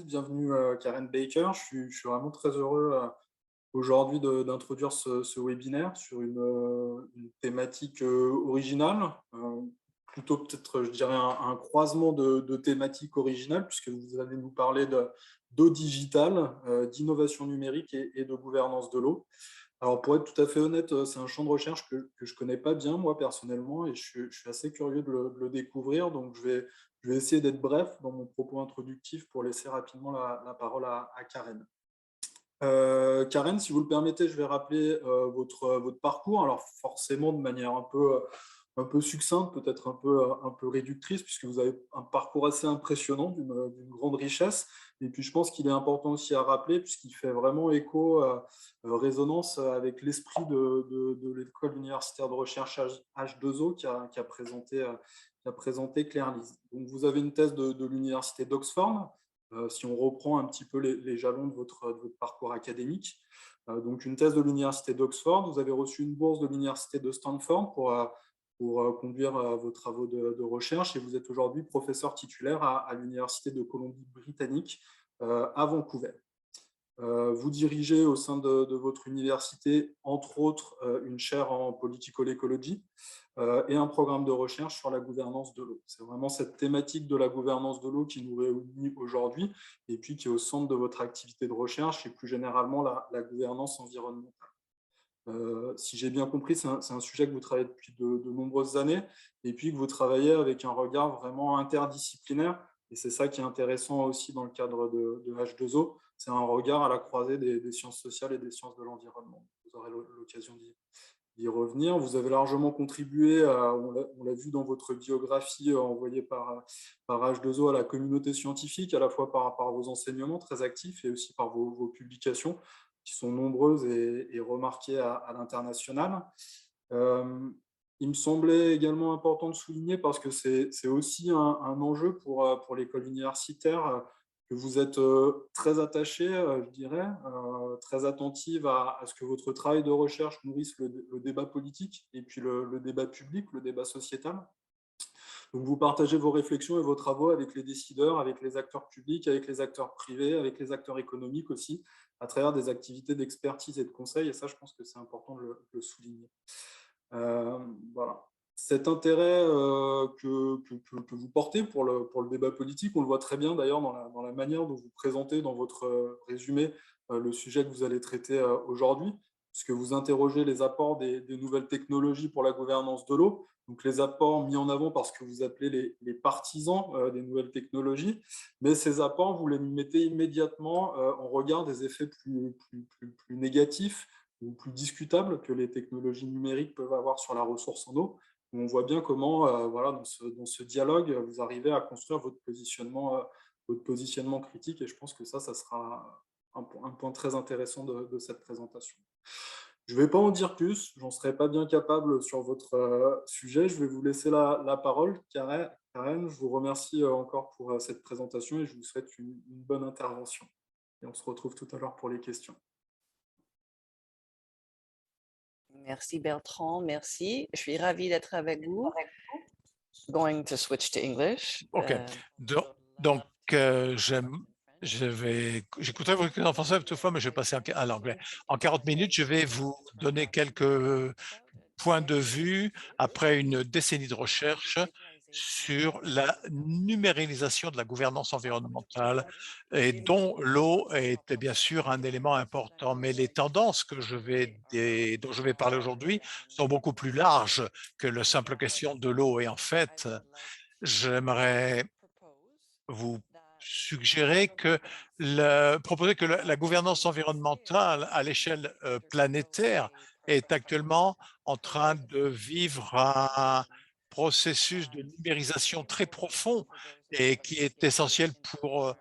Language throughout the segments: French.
journaliste, bienvenue Karen Baker. Je suis vraiment très heureux aujourd'hui d'introduire ce webinaire sur une thématique originale, plutôt peut-être, je dirais, un croisement de thématiques originales, puisque vous allez nous parler d'eau digitale, d'innovation numérique et de gouvernance de l'eau. Alors, pour être tout à fait honnête, c'est un champ de recherche que je ne connais pas bien, moi, personnellement, et je suis assez curieux de le découvrir. Donc, je vais essayer d'être bref dans mon propos introductif pour laisser rapidement la parole à Karen. Karen, si vous le permettez, je vais rappeler votre parcours. Alors, forcément, de manière un peu succincte, peut-être un peu réductrice, puisque vous avez un parcours assez impressionnant, d'une grande richesse. Et puis, je pense qu'il est important aussi à rappeler, puisqu'il fait vraiment écho, résonance avec l'esprit de l'école universitaire de recherche H2O qui a présenté Claire Lise. Donc, vous avez une thèse de l'université d'Oxford, si on reprend un petit peu les jalons de votre parcours académique. Donc, une thèse de l'université d'Oxford, vous avez reçu une bourse de l'université de Stanford pour conduire vos travaux de recherche, et vous êtes aujourd'hui professeur titulaire à l'université de Colombie-Britannique à Vancouver. Vous dirigez au sein de votre université, entre autres, une chaire en political ecology et un programme de recherche sur la gouvernance de l'eau. C'est vraiment cette thématique de la gouvernance de l'eau qui nous réunit aujourd'hui et puis qui est au centre de votre activité de recherche et plus généralement la gouvernance environnementale. Si j'ai bien compris, c'est un sujet que vous travaillez depuis de nombreuses années et puis que vous travaillez avec un regard vraiment interdisciplinaire. Et c'est ça qui est intéressant aussi dans le cadre de H2O, c'est un regard à la croisée des sciences sociales et des sciences de l'environnement. Vous aurez l'occasion d'y revenir. Vous avez largement contribué, on l'a vu dans votre biographie envoyée par H2O à la communauté scientifique, à la fois par vos enseignements très actifs et aussi par vos publications qui sont nombreuses et remarquées à l'international. Il me semblait également important de souligner, parce que c'est aussi un enjeu pour l'école universitaire, que vous êtes très attaché, je dirais, très attentive à ce que votre travail de recherche nourrisse le débat politique et puis le débat public, le débat sociétal. Donc, vous partagez vos réflexions et vos travaux avec les décideurs, avec les acteurs publics, avec les acteurs privés, avec les acteurs économiques aussi, à travers des activités d'expertise et de conseil. Et ça, je pense que c'est important de le souligner. Voilà. Cet intérêt que vous portez pour le débat politique, on le voit très bien d'ailleurs dans la manière dont vous présentez dans votre résumé le sujet que vous allez traiter aujourd'hui, puisque vous interrogez les apports des nouvelles technologies pour la gouvernance de l'eau, donc les apports mis en avant par ce que vous appelez les partisans des nouvelles technologies, mais ces apports, vous les mettez immédiatement en regard des effets plus négatifs ou plus discutables que les technologies numériques peuvent avoir sur la ressource en eau. On voit bien comment, voilà, dans ce dialogue, vous arrivez à construire votre positionnement critique, et je pense que ça sera un point très intéressant de cette présentation. Je ne vais pas en dire plus, j'en serai pas bien capable sur votre sujet. Je vais vous laisser la parole, Karen. Je vous remercie encore pour cette présentation et je vous souhaite une bonne intervention. Et on se retrouve tout à l'heure pour les questions. Merci Bertrand, merci. Je suis ravie d'être avec vous. Going to switch to English. OK. Donc, j'écouterai vos questions en français toutefois, mais je vais passer à l'anglais. En 40 minutes, je vais vous donner quelques points de vue après une décennie de recherche sur la numérilisation de la gouvernance environnementale et dont l'eau est bien sûr un élément important. Mais les tendances dont je vais parler aujourd'hui sont beaucoup plus larges que la simple question de l'eau. Et en fait, j'aimerais vous proposer que la gouvernance environnementale à l'échelle planétaire est actuellement en train de vivre un processus de numérisation très profond et qui est essentiel pour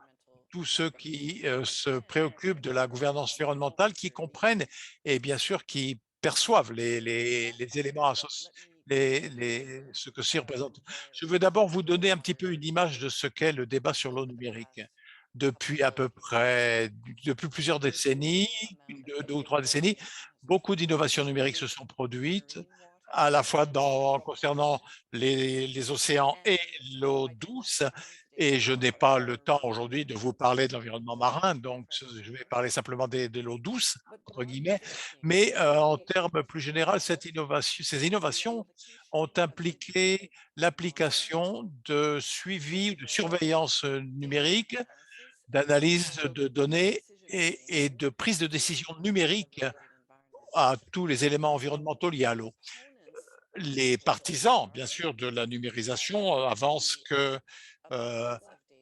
tous ceux qui se préoccupent de la gouvernance environnementale, qui comprennent et bien sûr qui perçoivent les éléments associés, ce que ceci représente. Je veux d'abord vous donner un petit peu une image de ce qu'est le débat sur l'eau numérique. Depuis plusieurs décennies, deux ou trois décennies, beaucoup d'innovations numériques se sont produites, à la fois concernant les océans et l'eau douce, Et je n'ai pas le temps aujourd'hui de vous parler de l'environnement marin, donc je vais parler simplement de l'eau douce, entre guillemets. Mais en termes plus généraux, ces innovations ont impliqué l'application de suivi, de surveillance numérique, d'analyse de données et de prise de décision numérique à tous les éléments environnementaux liés à l'eau. Les partisans, bien sûr, de la numérisation avancent que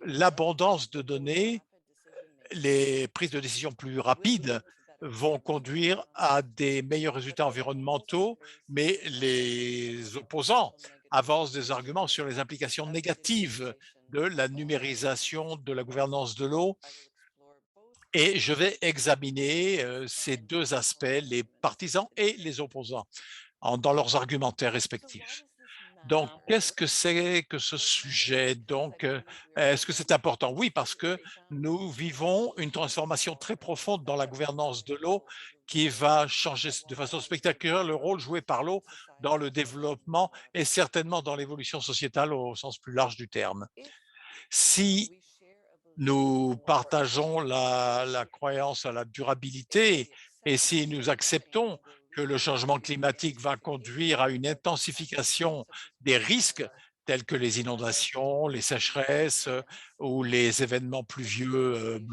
l'abondance de données, les prises de décision plus rapides vont conduire à des meilleurs résultats environnementaux, mais les opposants avancent des arguments sur les implications négatives de la numérisation de la gouvernance de l'eau. Et je vais examiner ces deux aspects, les partisans et les opposants, dans leurs argumentaires respectifs. Donc, qu'est-ce que c'est que ce sujet? Donc, est-ce que c'est important? Oui, parce que nous vivons une transformation très profonde dans la gouvernance de l'eau qui va changer de façon spectaculaire le rôle joué par l'eau dans le développement et certainement dans l'évolution sociétale au sens plus large du terme. Si nous partageons la croyance à la durabilité et si nous acceptons que le changement climatique va conduire à une intensification des risques tels que les inondations, les sécheresses ou les événements pluvieux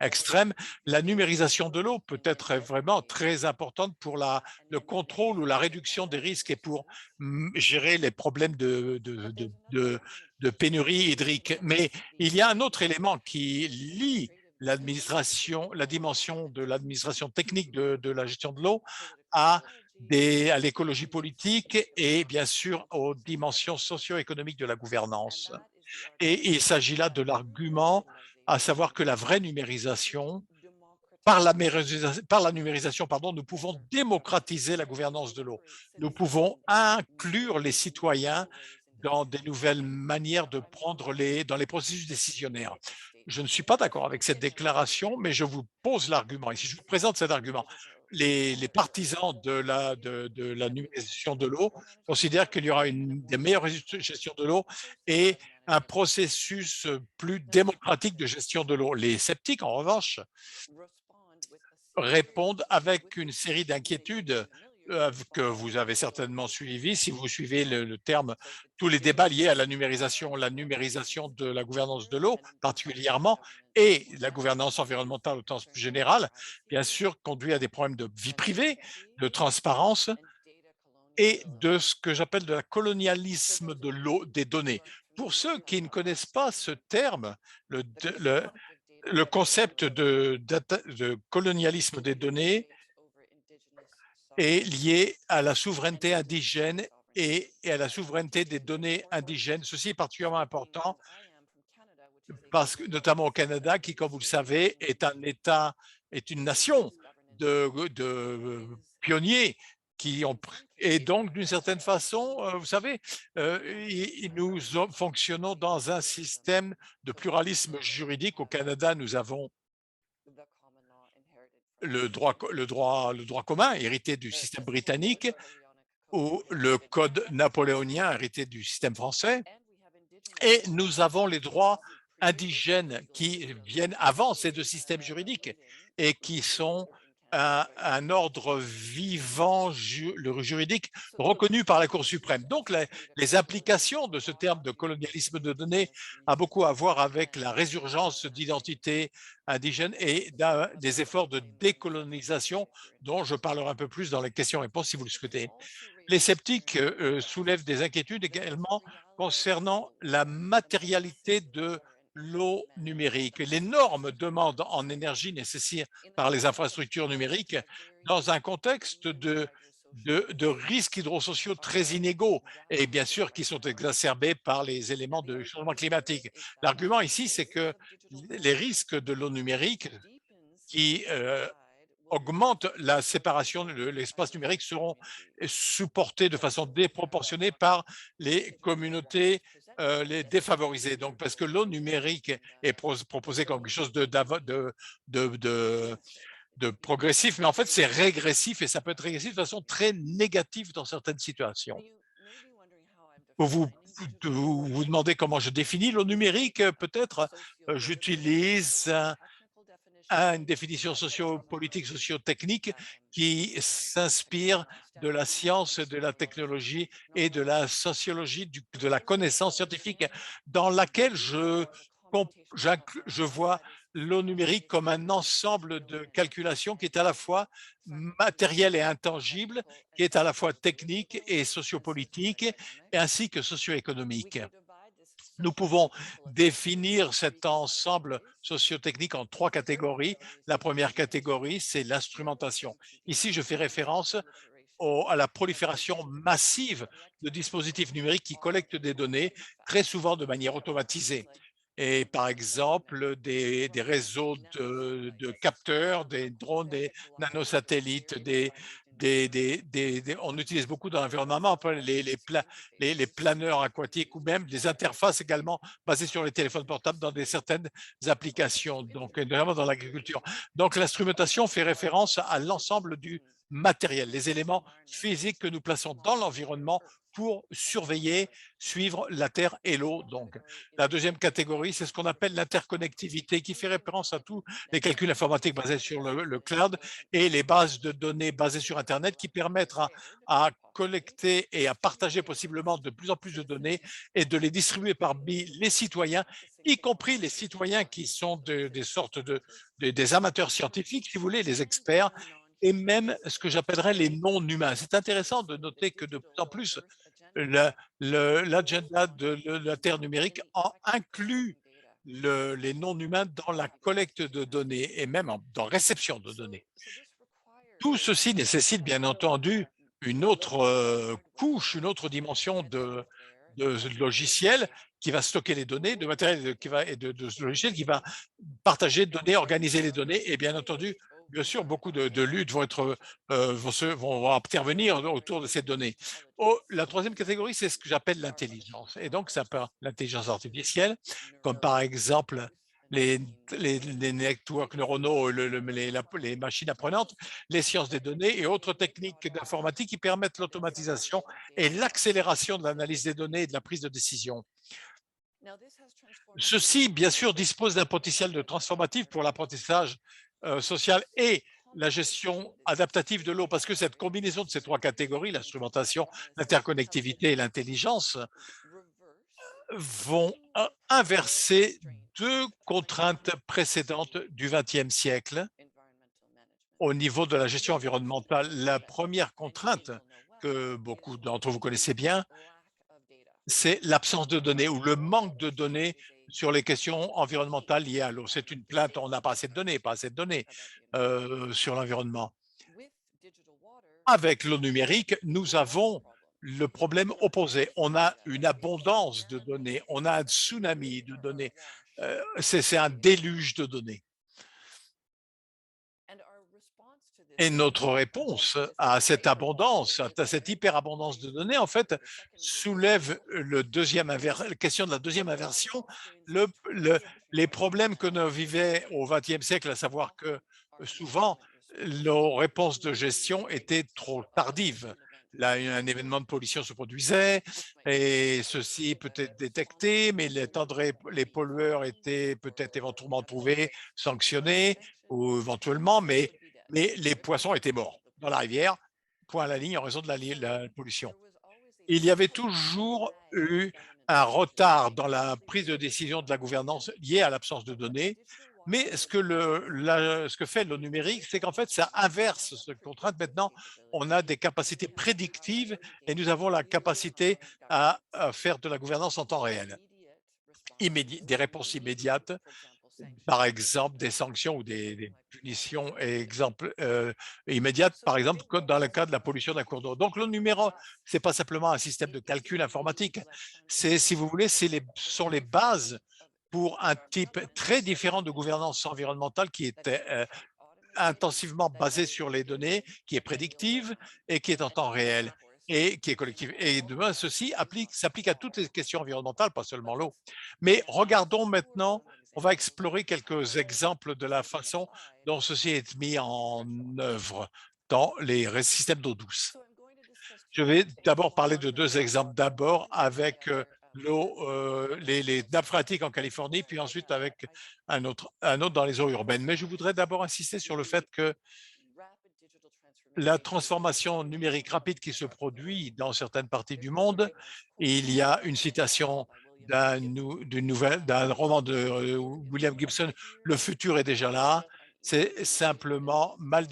extrêmes, la numérisation de l'eau peut être vraiment très importante pour le contrôle ou la réduction des risques et pour gérer les problèmes de pénurie hydrique. Mais il y a un autre élément qui lie la dimension de l'administration technique de la gestion de l'eau à l'écologie politique et bien sûr aux dimensions socio-économiques de la gouvernance. Et il s'agit là de l'argument, à savoir que la vraie numérisation, par la numérisation, pardon, nous pouvons démocratiser la gouvernance de l'eau. Nous pouvons inclure les citoyens dans des nouvelles manières de prendre dans les processus décisionnaires. Je ne suis pas d'accord avec cette déclaration, mais je vous pose l'argument. Ici, je vous présente cet argument. Les partisans de la numérisation de l'eau considèrent qu'il y aura des meilleures gestions de l'eau et un processus plus démocratique de gestion de l'eau. Les sceptiques, en revanche, répondent avec une série d'inquiétudes que vous avez certainement suivi si vous suivez le terme, tous les débats liés à la numérisation de la gouvernance de l'eau particulièrement et la gouvernance environnementale au sens plus général, bien sûr, conduit à des problèmes de vie privée, de transparence et de ce que j'appelle de la colonialisme de l'eau des données. Pour ceux qui ne connaissent pas ce terme, le concept de colonialisme des données est lié à la souveraineté indigène et à la souveraineté des données indigènes. Ceci est particulièrement important parce que, notamment au Canada, qui, comme vous le savez, est une nation de pionniers et donc, d'une certaine façon, vous savez, nous fonctionnons dans un système de pluralisme juridique. Au Canada, nous avons le droit commun hérité du système britannique ou le code napoléonien hérité du système français. Et nous avons les droits indigènes qui viennent avant ces deux systèmes juridiques et qui sont un ordre vivant juridique reconnu par la Cour suprême. Donc, les implications de ce terme de colonialisme de données a beaucoup à voir avec la résurgence d'identités indigènes et des efforts de décolonisation dont je parlerai un peu plus dans les questions-réponses si vous le souhaitez. Les sceptiques soulèvent des inquiétudes également concernant la matérialité de l'eau numérique. L'énorme demande en énergie nécessaire par les infrastructures numériques dans un contexte de risques hydrosociaux très inégaux et bien sûr qui sont exacerbés par les éléments de changement climatique. L'argument ici, c'est que les risques de l'eau numérique qui augmentent la séparation de l'espace numérique seront supportés de façon déproportionnée par les communautés les défavorisées. Donc, parce que l'eau numérique est proposée comme quelque chose de progressif, mais en fait, c'est régressif et ça peut être régressif de façon très négative dans certaines situations. Vous vous vous demandez comment je définis l'eau numérique, peut-être. J'utilise une définition sociopolitique, sociotechnique qui s'inspire de la science, de la technologie et de la sociologie de la connaissance scientifique, dans laquelle je vois l'eau numérique comme un ensemble de calculations qui est à la fois matériel et intangible, qui est à la fois technique et sociopolitique, et ainsi que socio-économique. Nous pouvons définir cet ensemble sociotechnique en 3 catégories. La première catégorie, c'est l'instrumentation. Ici, je fais référence à la prolifération massive de dispositifs numériques qui collectent des données, très souvent de manière automatisée. Et par exemple, des réseaux de capteurs, des drones, des nanosatellites, on utilise beaucoup dans l'environnement les planeurs aquatiques ou même des interfaces également basées sur les téléphones portables dans certaines applications, donc notamment dans l'agriculture. Donc l'instrumentation fait référence à l'ensemble du matériel, les éléments physiques que nous plaçons dans l'environnement pour surveiller, suivre la terre et l'eau. Donc, la deuxième catégorie, c'est ce qu'on appelle l'interconnectivité, qui fait référence à tous les calculs informatiques basés sur le cloud et les bases de données basées sur Internet qui permettent à collecter et à partager possiblement de plus en plus de données et de les distribuer parmi les citoyens, y compris les citoyens qui sont des sortes des amateurs scientifiques, si vous voulez, les experts, et même ce que j'appellerais les non-humains. C'est intéressant de noter que de plus en plus, l'agenda de la Terre numérique inclut les non-humains dans la collecte de données et même dans la réception de données. Tout ceci nécessite bien entendu une autre couche, une autre dimension de logiciel qui va stocker les données, de matériel et de logiciel qui va partager, donner, organiser les données et bien entendu, bien sûr, beaucoup de luttes vont intervenir autour de ces données. La troisième catégorie, c'est ce que j'appelle l'intelligence. Et donc, ça peut l'intelligence artificielle, comme par exemple les networks neuronaux, les machines apprenantes, les sciences des données et autres techniques d'informatique qui permettent l'automatisation et l'accélération de l'analyse des données et de la prise de décision. Ceci, bien sûr, dispose d'un potentiel de transformatif pour l'apprentissage social et la gestion adaptative de l'eau, parce que cette combinaison de ces 3 catégories, l'instrumentation, l'interconnectivité et l'intelligence, vont inverser 2 contraintes précédentes du XXe siècle au niveau de la gestion environnementale. La première contrainte, que beaucoup d'entre vous connaissez bien, c'est l'absence de données ou le manque de données sur les questions environnementales liées à l'eau. C'est une plainte, on n'a pas assez de données, sur l'environnement. Avec l'eau numérique, nous avons le problème opposé. On a une abondance de données, on a un tsunami de données, c'est un déluge de données. Et notre réponse à cette abondance, à cette hyperabondance de données, en fait, soulève la question de la deuxième inversion, les problèmes que nous vivions au XXe siècle, à savoir que souvent, nos réponses de gestion étaient trop tardives. Là, un événement de pollution se produisait et ceci peut être détecté, mais les pollueurs étaient peut-être éventuellement trouvés, sanctionnés ou éventuellement, mais les poissons étaient morts dans la rivière, point à la ligne en raison de la pollution. Il y avait toujours eu un retard dans la prise de décision de la gouvernance liée à l'absence de données, mais ce que fait l'eau numérique, c'est qu'en fait, ça inverse cette contrainte. Maintenant, on a des capacités prédictives et nous avons la capacité à faire de la gouvernance en temps réel, des réponses immédiates, par exemple, des sanctions ou des punitions immédiates, par exemple, comme dans le cas de la pollution d'un cours d'eau. Donc, le numéro, ce n'est pas simplement un système de calcul informatique, c'est, si vous voulez, sont les bases pour un type très différent de gouvernance environnementale qui est intensivement basé sur les données, qui est prédictive et qui est en temps réel et qui est collective. Et demain, ceci s'applique à toutes les questions environnementales, pas seulement l'eau. Mais regardons maintenant, on va explorer quelques exemples de la façon dont ceci est mis en œuvre dans les systèmes d'eau douce. Je vais d'abord parler de 2 exemples. D'abord avec les nappes phréatiques en Californie, puis ensuite avec un autre dans les eaux urbaines. Mais je voudrais d'abord insister sur le fait que la transformation numérique rapide qui se produit dans certaines parties du monde, il y a une citation d'un roman de William Gibson, le futur est déjà là, il est simplement mal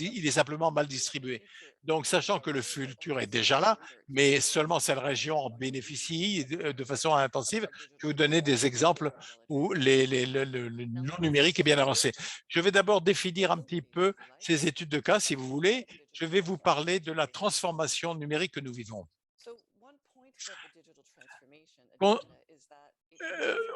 distribué. Donc, sachant que le futur est déjà là, mais seulement cette région en bénéficie de façon intensive, je vais vous donner des exemples où le non numérique est bien avancé. Je vais d'abord définir un petit peu ces études de cas, si vous voulez. Je vais vous parler de la transformation numérique que nous vivons.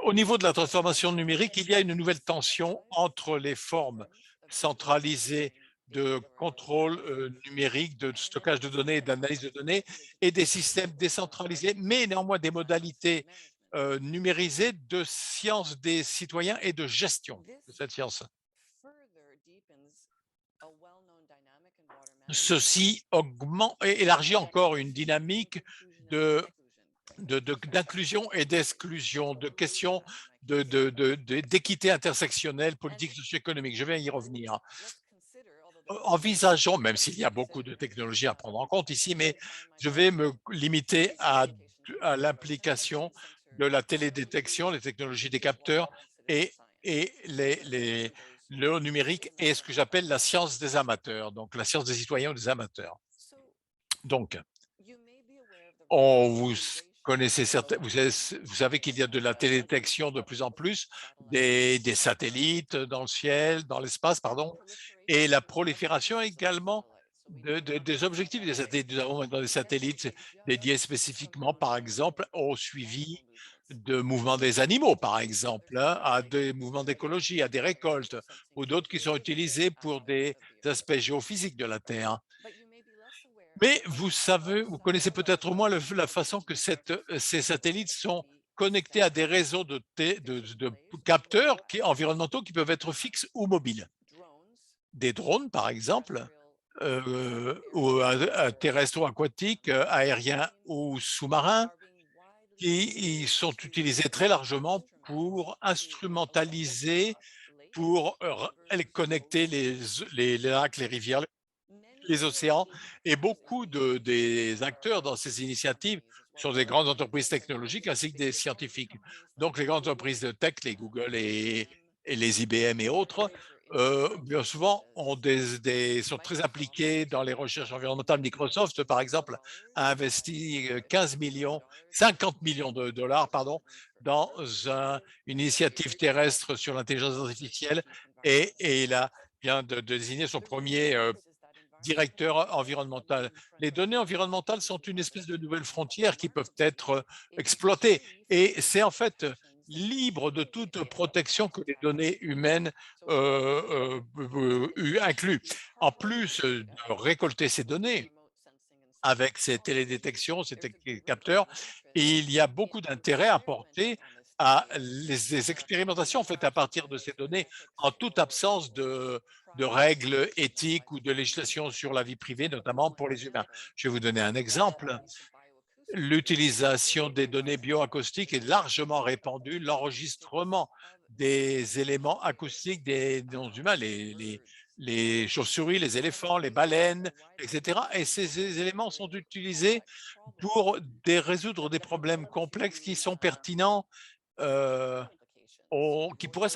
Au niveau de la transformation numérique, il y a une nouvelle tension entre les formes centralisées de contrôle numérique, de stockage de données et d'analyse de données, et des systèmes décentralisés, mais néanmoins des modalités numérisées de science des citoyens et de gestion de cette science. Ceci élargit encore une dynamique d'inclusion et d'exclusion, de questions d'équité intersectionnelle, politique, socio-économique. Je vais y revenir. Envisageons, même s'il y a beaucoup de technologies à prendre en compte ici, mais je vais me limiter à l'implication de la télédétection, les technologies des capteurs et le haut numérique et ce que j'appelle la science des amateurs, donc la science des citoyens ou des amateurs. Donc, vous connaissez vous savez qu'il y a de la télédétection de plus en plus, des satellites dans le ciel, dans l'espace, pardon, et la prolifération également des objectifs des satellites. Nous avons maintenant des satellites dédiés spécifiquement, par exemple, au suivi de mouvements des animaux, par exemple, hein, à des mouvements d'écologie, à des récoltes, ou d'autres qui sont utilisés pour des aspects géophysiques de la Terre. Mais vous connaissez peut-être moins la façon que ces satellites sont connectés à des réseaux de capteurs environnementaux qui peuvent être fixes ou mobiles. Des drones, par exemple, ou terrestres ou aquatiques, aériens ou sous-marins, qui sont utilisés très largement pour instrumentaliser, pour connecter les lacs, les rivières, les océans, et beaucoup des acteurs dans ces initiatives sont des grandes entreprises technologiques ainsi que des scientifiques. Donc, les grandes entreprises de tech, les Google et les IBM et autres, bien souvent sont très impliqués dans les recherches environnementales. Microsoft, par exemple, a investi 50 millions de dollars dans une initiative terrestre sur l'intelligence artificielle et il vient de désigner son premier directeur environnemental. Les données environnementales sont une espèce de nouvelle frontière qui peuvent être exploitées et c'est en fait libre de toute protection que les données humaines incluent. En plus de récolter ces données avec ces télédétections, ces capteurs, il y a beaucoup d'intérêt à porter à les expérimentations faites à partir de ces données en toute absence de règles éthiques ou de législation sur la vie privée, notamment pour les humains. Je vais vous donner un exemple. L'utilisation des données bioacoustiques est largement répandue. L'enregistrement des éléments acoustiques des non-humains, les chauves-souris, les éléphants, les baleines, etc. Et ces éléments sont utilisés pour résoudre des problèmes complexes qui sont pertinents qui pourraient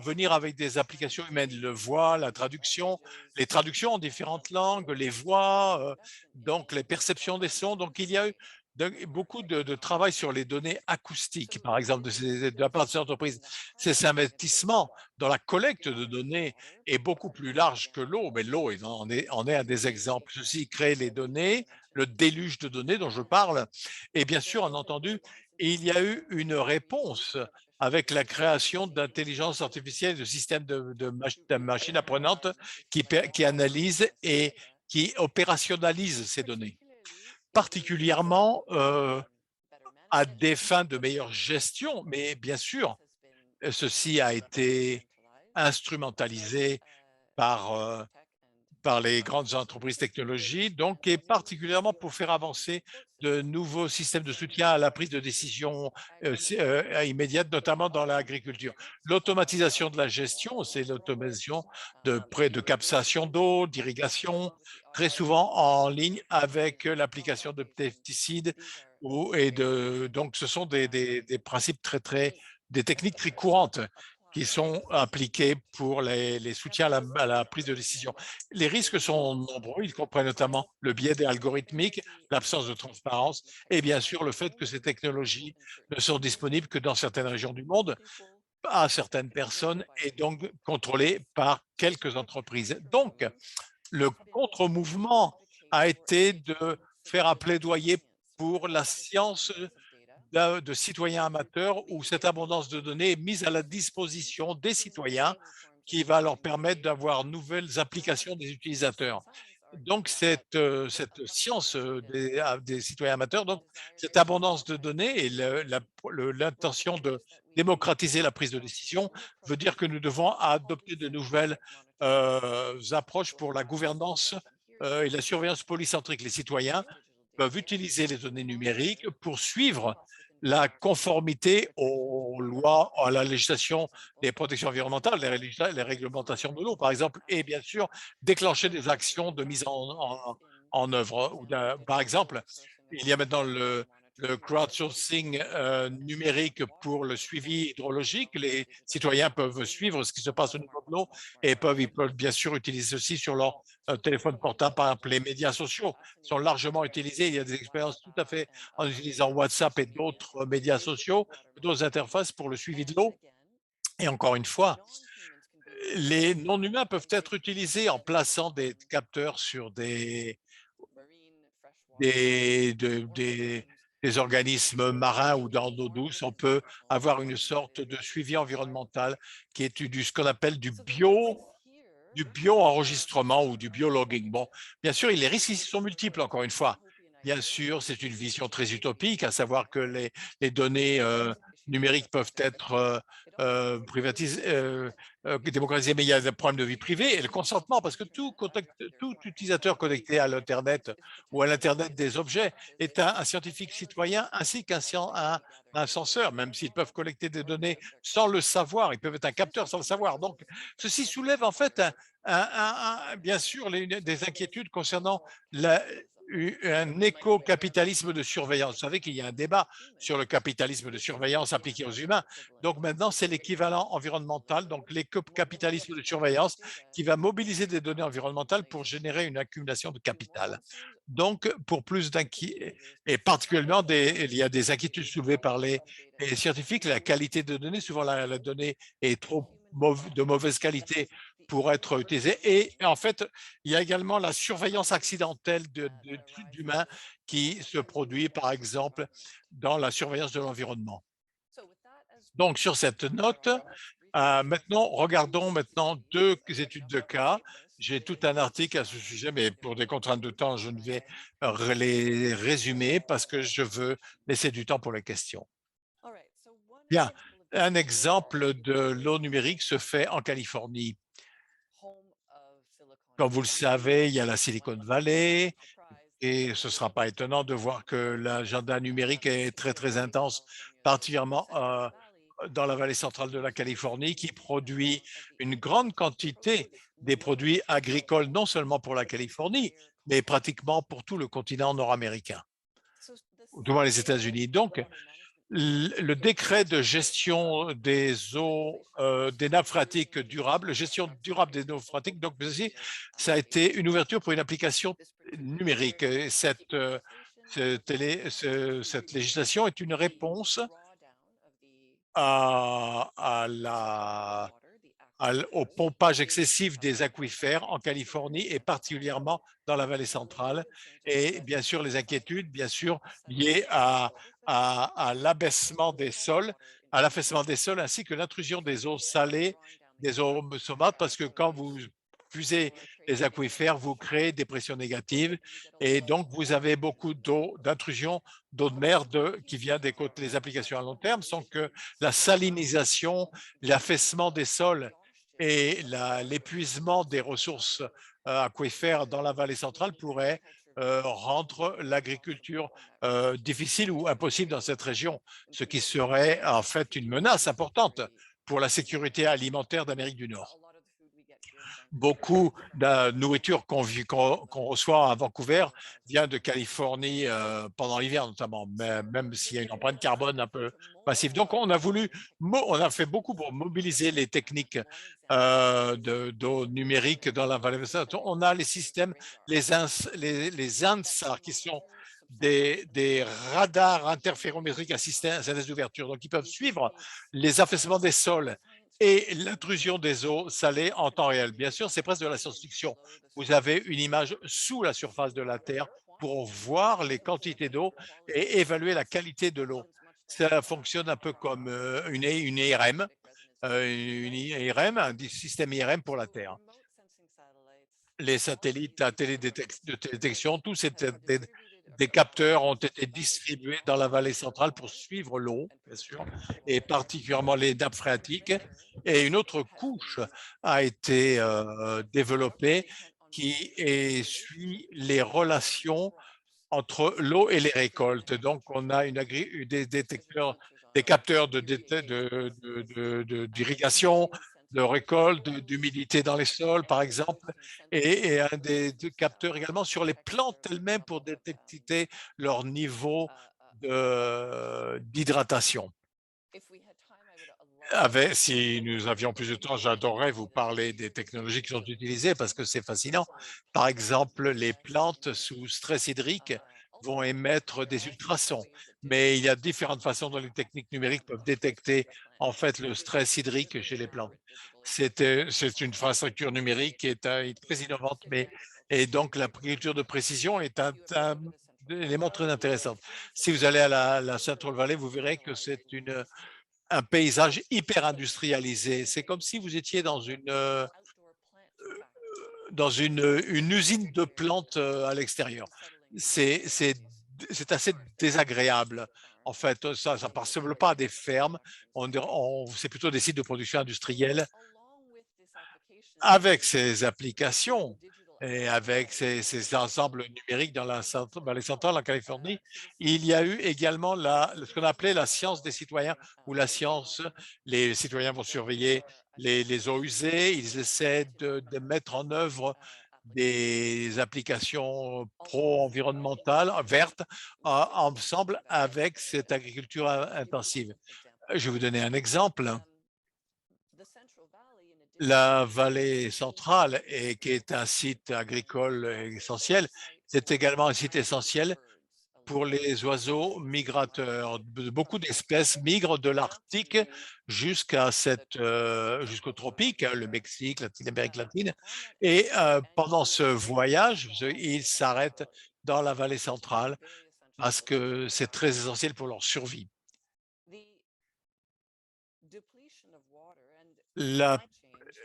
venir avec des applications humaines, le voix, la traduction, les traductions en différentes langues, les voix, donc les perceptions des sons. Donc, il y a eu beaucoup de travail sur les données acoustiques, par exemple, de la part de ces entreprises. Ces investissements dans la collecte de données est beaucoup plus large que l'eau, mais l'eau en est un des exemples. Ceci crée les données, le déluge de données dont je parle. Et bien sûr, en entendu, il y a eu une réponse avec la création d'intelligence artificielle, de systèmes de machines apprenantes qui analysent et qui opérationnalisent ces données, particulièrement à des fins de meilleure gestion. Mais bien sûr, ceci a été instrumentalisé par par les grandes entreprises technologiques, donc, et particulièrement pour faire avancer de nouveaux systèmes de soutien à la prise de décision immédiate, notamment dans l'agriculture. L'automatisation de la gestion, c'est l'automatisation de captation d'eau, d'irrigation, très souvent en ligne avec l'application de pesticides donc ce sont des principes des techniques très courantes qui sont appliquées pour les soutiens à la prise de décision. Les risques sont nombreux, ils comprennent notamment le biais des algorithmiques, l'absence de transparence et bien sûr le fait que ces technologies ne sont disponibles que dans certaines régions du monde, à certaines personnes et donc contrôlées par quelques entreprises. Donc, le contre-mouvement a été de faire un plaidoyer pour la science de citoyens amateurs où cette abondance de données est mise à la disposition des citoyens qui va leur permettre d'avoir nouvelles applications des utilisateurs. Donc, cette science des citoyens amateurs, donc cette abondance de données et l'intention de démocratiser la prise de décision veut dire que nous devons adopter de nouvelles approches pour la gouvernance et la surveillance polycentrique. Les citoyens peuvent utiliser les données numériques pour suivre la conformité aux lois, à la législation des protections environnementales, les réglementations de l'eau, par exemple, et bien sûr, déclencher des actions de mise en œuvre. Par exemple, il y a maintenant le crowdsourcing numérique pour le suivi hydrologique. Les citoyens peuvent suivre ce qui se passe au niveau de l'eau et ils peuvent bien sûr utiliser ceci sur leur téléphone portable. Par exemple, les médias sociaux sont largement utilisés. Il y a des expériences tout à fait en utilisant WhatsApp et d'autres médias sociaux, d'autres interfaces pour le suivi de l'eau. Et encore une fois, les non-humains peuvent être utilisés en plaçant des capteurs sur des organismes marins ou dans l'eau douce. On peut avoir une sorte de suivi environnemental qui est ce qu'on appelle du bio-enregistrement ou du biologging. Bon, bien sûr, les risques ici sont multiples, encore une fois. Bien sûr, c'est une vision très utopique, à savoir que les données numériques peuvent être privatisées, démocratisées, mais il y a des problèmes de vie privée et le consentement, parce que tout utilisateur connecté à l'Internet ou à l'Internet des objets est un scientifique citoyen ainsi un censeur, même s'ils peuvent collecter des données sans le savoir, ils peuvent être un capteur sans le savoir. Donc, ceci soulève en fait bien sûr des inquiétudes concernant un éco-capitalisme de surveillance. Vous savez qu'il y a un débat sur le capitalisme de surveillance appliqué aux humains. Donc maintenant, c'est l'équivalent environnemental, donc l'éco-capitalisme de surveillance qui va mobiliser des données environnementales pour générer une accumulation de capital. Donc, pour plus d'inquiétudes, et particulièrement, il y a des inquiétudes soulevées par les scientifiques, la qualité de données, souvent la donnée est de mauvaise qualité pour être utilisée. Et en fait, il y a également la surveillance accidentelle d'humains qui se produit, par exemple, dans la surveillance de l'environnement. Donc, sur cette note, regardons maintenant deux études de cas. J'ai tout un article à ce sujet, mais pour des contraintes de temps, je ne vais les résumer parce que je veux laisser du temps pour les questions. Bien, un exemple de l'eau numérique se fait en Californie. Comme vous le savez, il y a la Silicon Valley et ce ne sera pas étonnant de voir que l'agenda numérique est très, très intense, particulièrement dans la vallée centrale de la Californie, qui produit une grande quantité des produits agricoles, non seulement pour la Californie, mais pratiquement pour tout le continent nord-américain, du moins les États-Unis. Donc, le décret de gestion des eaux, des nappes phréatiques durables, gestion durable des nappes phréatiques, donc ça a été une ouverture pour une application numérique. Et cette législation est une réponse au pompage excessif des aquifères en Californie et particulièrement dans la vallée centrale. Et bien sûr, les inquiétudes, bien sûr, liées à l'abaissement des sols, à l'affaissement des sols ainsi que l'intrusion des eaux salées, des eaux saumâtres, parce que quand vous fusez les aquifères, vous créez des pressions négatives et donc vous avez beaucoup d'intrusion d'eau de mer qui vient des côtes. Les applications à long terme sont que la salinisation, l'affaissement des sols et l'épuisement des ressources aquifères dans la vallée centrale pourrait rendre l'agriculture difficile ou impossible dans cette région, ce qui serait en fait une menace importante pour la sécurité alimentaire d'Amérique du Nord. Beaucoup de la nourriture qu'on reçoit à Vancouver vient de Californie pendant l'hiver notamment, même s'il y a une empreinte carbone un peu massive. Donc, on a fait beaucoup pour mobiliser les techniques d'eau numérique dans la vallée. On a les systèmes, les INSAR, qui sont des radars interférométriques à vitesse d'ouverture. Donc, ils peuvent suivre les affaissements des sols et l'intrusion des eaux salées en temps réel. Bien sûr, c'est presque de la science-fiction. Vous avez une image sous la surface de la Terre pour voir les quantités d'eau et évaluer la qualité de l'eau. Ça fonctionne un peu comme une IRM, un système IRM pour la Terre. Les satellites de télédétection, tous des capteurs ont été distribués dans la vallée centrale pour suivre l'eau, bien sûr, et particulièrement les nappes phréatiques. Et une autre couche a été développée qui suit les relations entre l'eau et les récoltes. Donc, on a des détecteurs, des capteurs d'irrigation, de récolte, d'humidité dans les sols, par exemple, et un des capteurs également sur les plantes elles-mêmes pour détecter leur niveau d'hydratation. Si nous avions plus de temps, j'adorerais vous parler des technologies qui sont utilisées parce que c'est fascinant. Par exemple, les plantes sous stress hydrique vont émettre des ultrasons, mais il y a différentes façons dont les techniques numériques peuvent détecter en fait le stress hydrique chez les plantes. C'est une infrastructure numérique qui est très innovante, et donc l'agriculture de précision est un élément très intéressant. Si vous allez à la Central Valley, vous verrez que c'est un paysage hyper industrialisé. C'est comme si vous étiez dans une usine de plantes à l'extérieur. C'est assez désagréable. En fait, ça ne ressemble pas à des fermes. C'est plutôt des sites de production industrielle avec ces applications et avec ces ensembles numériques dans les centrales en Californie. Il y a eu également ce qu'on appelait la science des citoyens, ou la science, les citoyens vont surveiller les eaux usées, ils essaient de mettre en œuvre des applications pro-environnementales vertes ensemble avec cette agriculture intensive. Je vais vous donner un exemple. La vallée centrale, qui est un site agricole essentiel, c'est également un site essentiel pour les oiseaux migrateurs. Beaucoup d'espèces migrent de l'Arctique jusqu'au tropique, hein, le Mexique, l'Amérique latine. Et pendant ce voyage, ils s'arrêtent dans la vallée centrale parce que c'est très essentiel pour leur survie.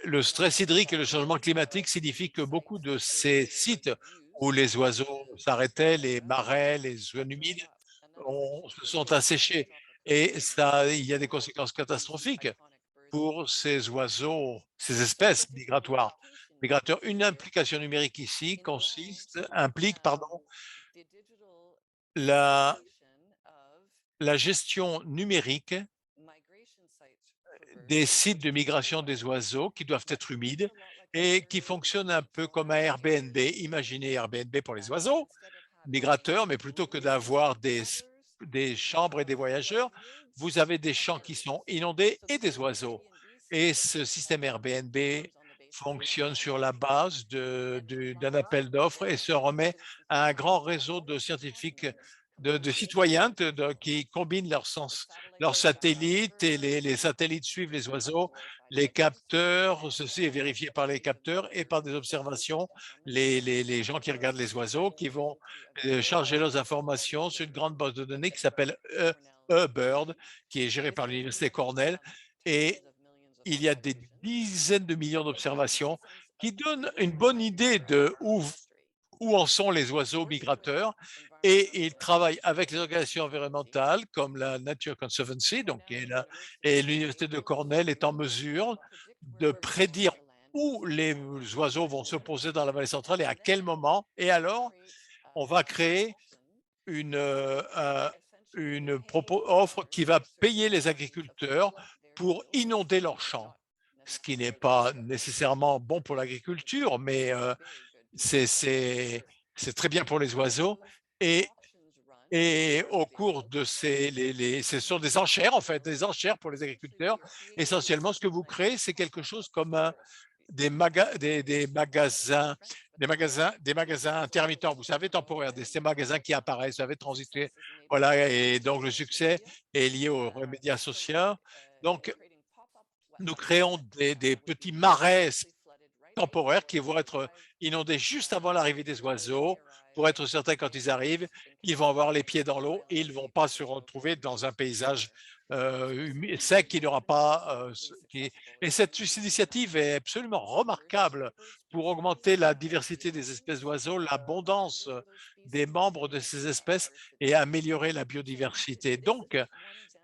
Le stress hydrique et le changement climatique signifient que beaucoup de ces sites où les oiseaux s'arrêtaient, les marais, les zones humides, se sont asséchés. Et il y a des conséquences catastrophiques pour ces oiseaux, ces espèces migrateurs. Une implication numérique ici implique la gestion numérique des sites de migration des oiseaux qui doivent être humides et qui fonctionnent un peu comme un Airbnb. Imaginez Airbnb pour les oiseaux migrateurs, mais plutôt que d'avoir des chambres et des voyageurs, vous avez des champs qui sont inondés et des oiseaux. Et ce système Airbnb fonctionne sur la base d'un appel d'offres et se remet à un grand réseau de scientifiques, de citoyens qui combinent leurs satellites, et les satellites suivent les oiseaux, les capteurs, ceci est vérifié par les capteurs et par des observations, les gens qui regardent les oiseaux, qui vont charger leurs informations sur une grande base de données qui s'appelle eBird, qui est gérée par l'Université Cornell, et il y a des dizaines de millions d'observations qui donnent une bonne idée de où en sont les oiseaux migrateurs. et il travaille avec les organisations environnementales comme la Nature Conservancy, donc et l'université de Cornell est en mesure de prédire où les oiseaux vont se poser dans la vallée centrale et à quel moment. Et alors, on va créer une, offre qui va payer les agriculteurs pour inonder leurs champs, ce qui n'est pas nécessairement bon pour l'agriculture, mais c'est c'est c'est très bien pour les oiseaux et au cours de ce sont des enchères en fait, des enchères pour les agriculteurs. Essentiellement, ce que vous créez, c'est quelque chose comme des magasins intermittents, vous savez, temporaires, ces magasins qui apparaissent, vous savez, transiter. Voilà, et donc le succès est lié aux médias sociaux. Donc, nous créons des petits marais temporaires qui vont être inondés juste avant l'arrivée des oiseaux pour être certain quand ils arrivent, ils vont avoir les pieds dans l'eau et ils ne vont pas se retrouver dans un paysage sec qui n'aura pas. Et cette initiative est absolument remarquable pour augmenter la diversité des espèces d'oiseaux, l'abondance des membres de ces espèces et améliorer la biodiversité. Donc,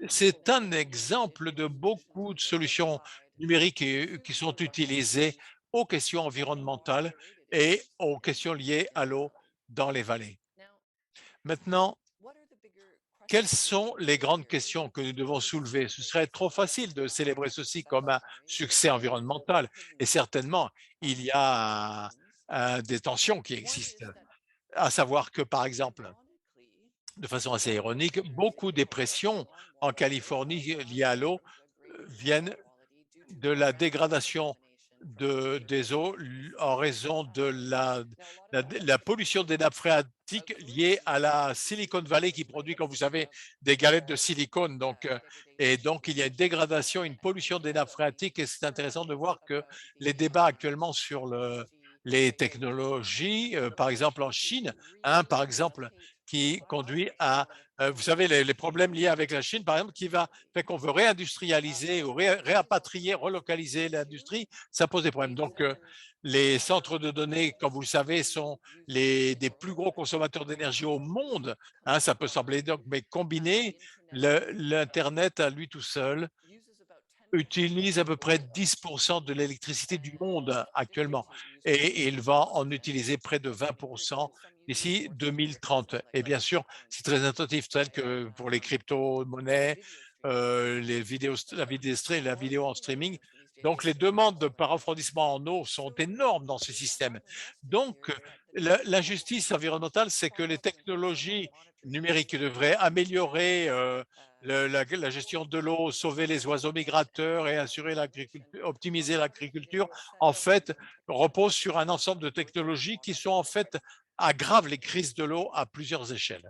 c'est un exemple de beaucoup de solutions numériques qui sont utilisées aux questions environnementales et aux questions liées à l'eau dans les vallées. Maintenant, quelles sont les grandes questions que nous devons soulever? Ce serait trop facile de célébrer ceci comme un succès environnemental et certainement, il y a des tensions qui existent, à savoir que, par exemple, de façon assez ironique, beaucoup des pressions en Californie liées à l'eau viennent de la dégradation des eaux en raison de la pollution des nappes phréatiques liée à la Silicon Valley qui produit, comme vous savez, des galettes de silicone. Donc, et donc, il y a une dégradation, une pollution des nappes phréatiques et c'est intéressant de voir que les débats actuellement sur les technologies, par exemple en Chine, par exemple, qui conduit à, vous savez, les problèmes liés avec la Chine, par exemple, qui fait qu'on veut réindustrialiser ou réapatrier, relocaliser l'industrie, ça pose des problèmes. Donc, les centres de données, comme vous le savez, sont des plus gros consommateurs d'énergie au monde. Ça peut sembler donc, mais combiner l'Internet à lui tout seul utilise à peu près 10% de l'électricité du monde actuellement et il va en utiliser près de 20% d'ici 2030. Et bien sûr, c'est très attentif, tel que pour les crypto-monnaies, les vidéos, la vidéo en streaming. Donc, les demandes par refroidissement en eau sont énormes dans ce système. Donc, l'injustice environnementale, c'est que les technologies numériques devraient améliorer la gestion de l'eau, sauver les oiseaux migrateurs et assurer l'agriculture, optimiser l'agriculture, en fait, repose sur un ensemble de technologies qui sont en fait aggravent les crises de l'eau à plusieurs échelles.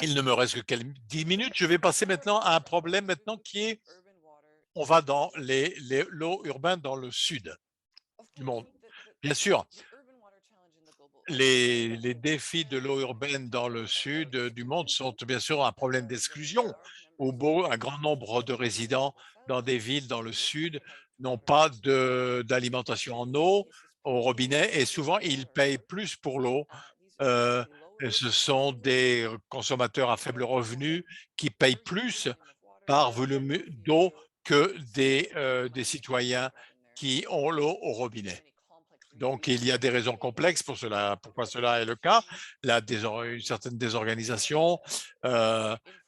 Il ne me reste que quelques 10 minutes. Je vais passer maintenant à un problème maintenant qui est, on va dans l'eau urbaine dans le sud du monde. Bien sûr, les défis de l'eau urbaine dans le sud du monde sont bien sûr un problème d'exclusion, où un grand nombre de résidents dans des villes dans le sud n'ont pas d'alimentation en eau au robinet et souvent ils payent plus pour l'eau. Et ce sont des consommateurs à faible revenu qui payent plus par volume d'eau que des citoyens qui ont l'eau au robinet. Donc, il y a des raisons complexes pour cela, pourquoi cela est le cas. Une certaine désorganisation,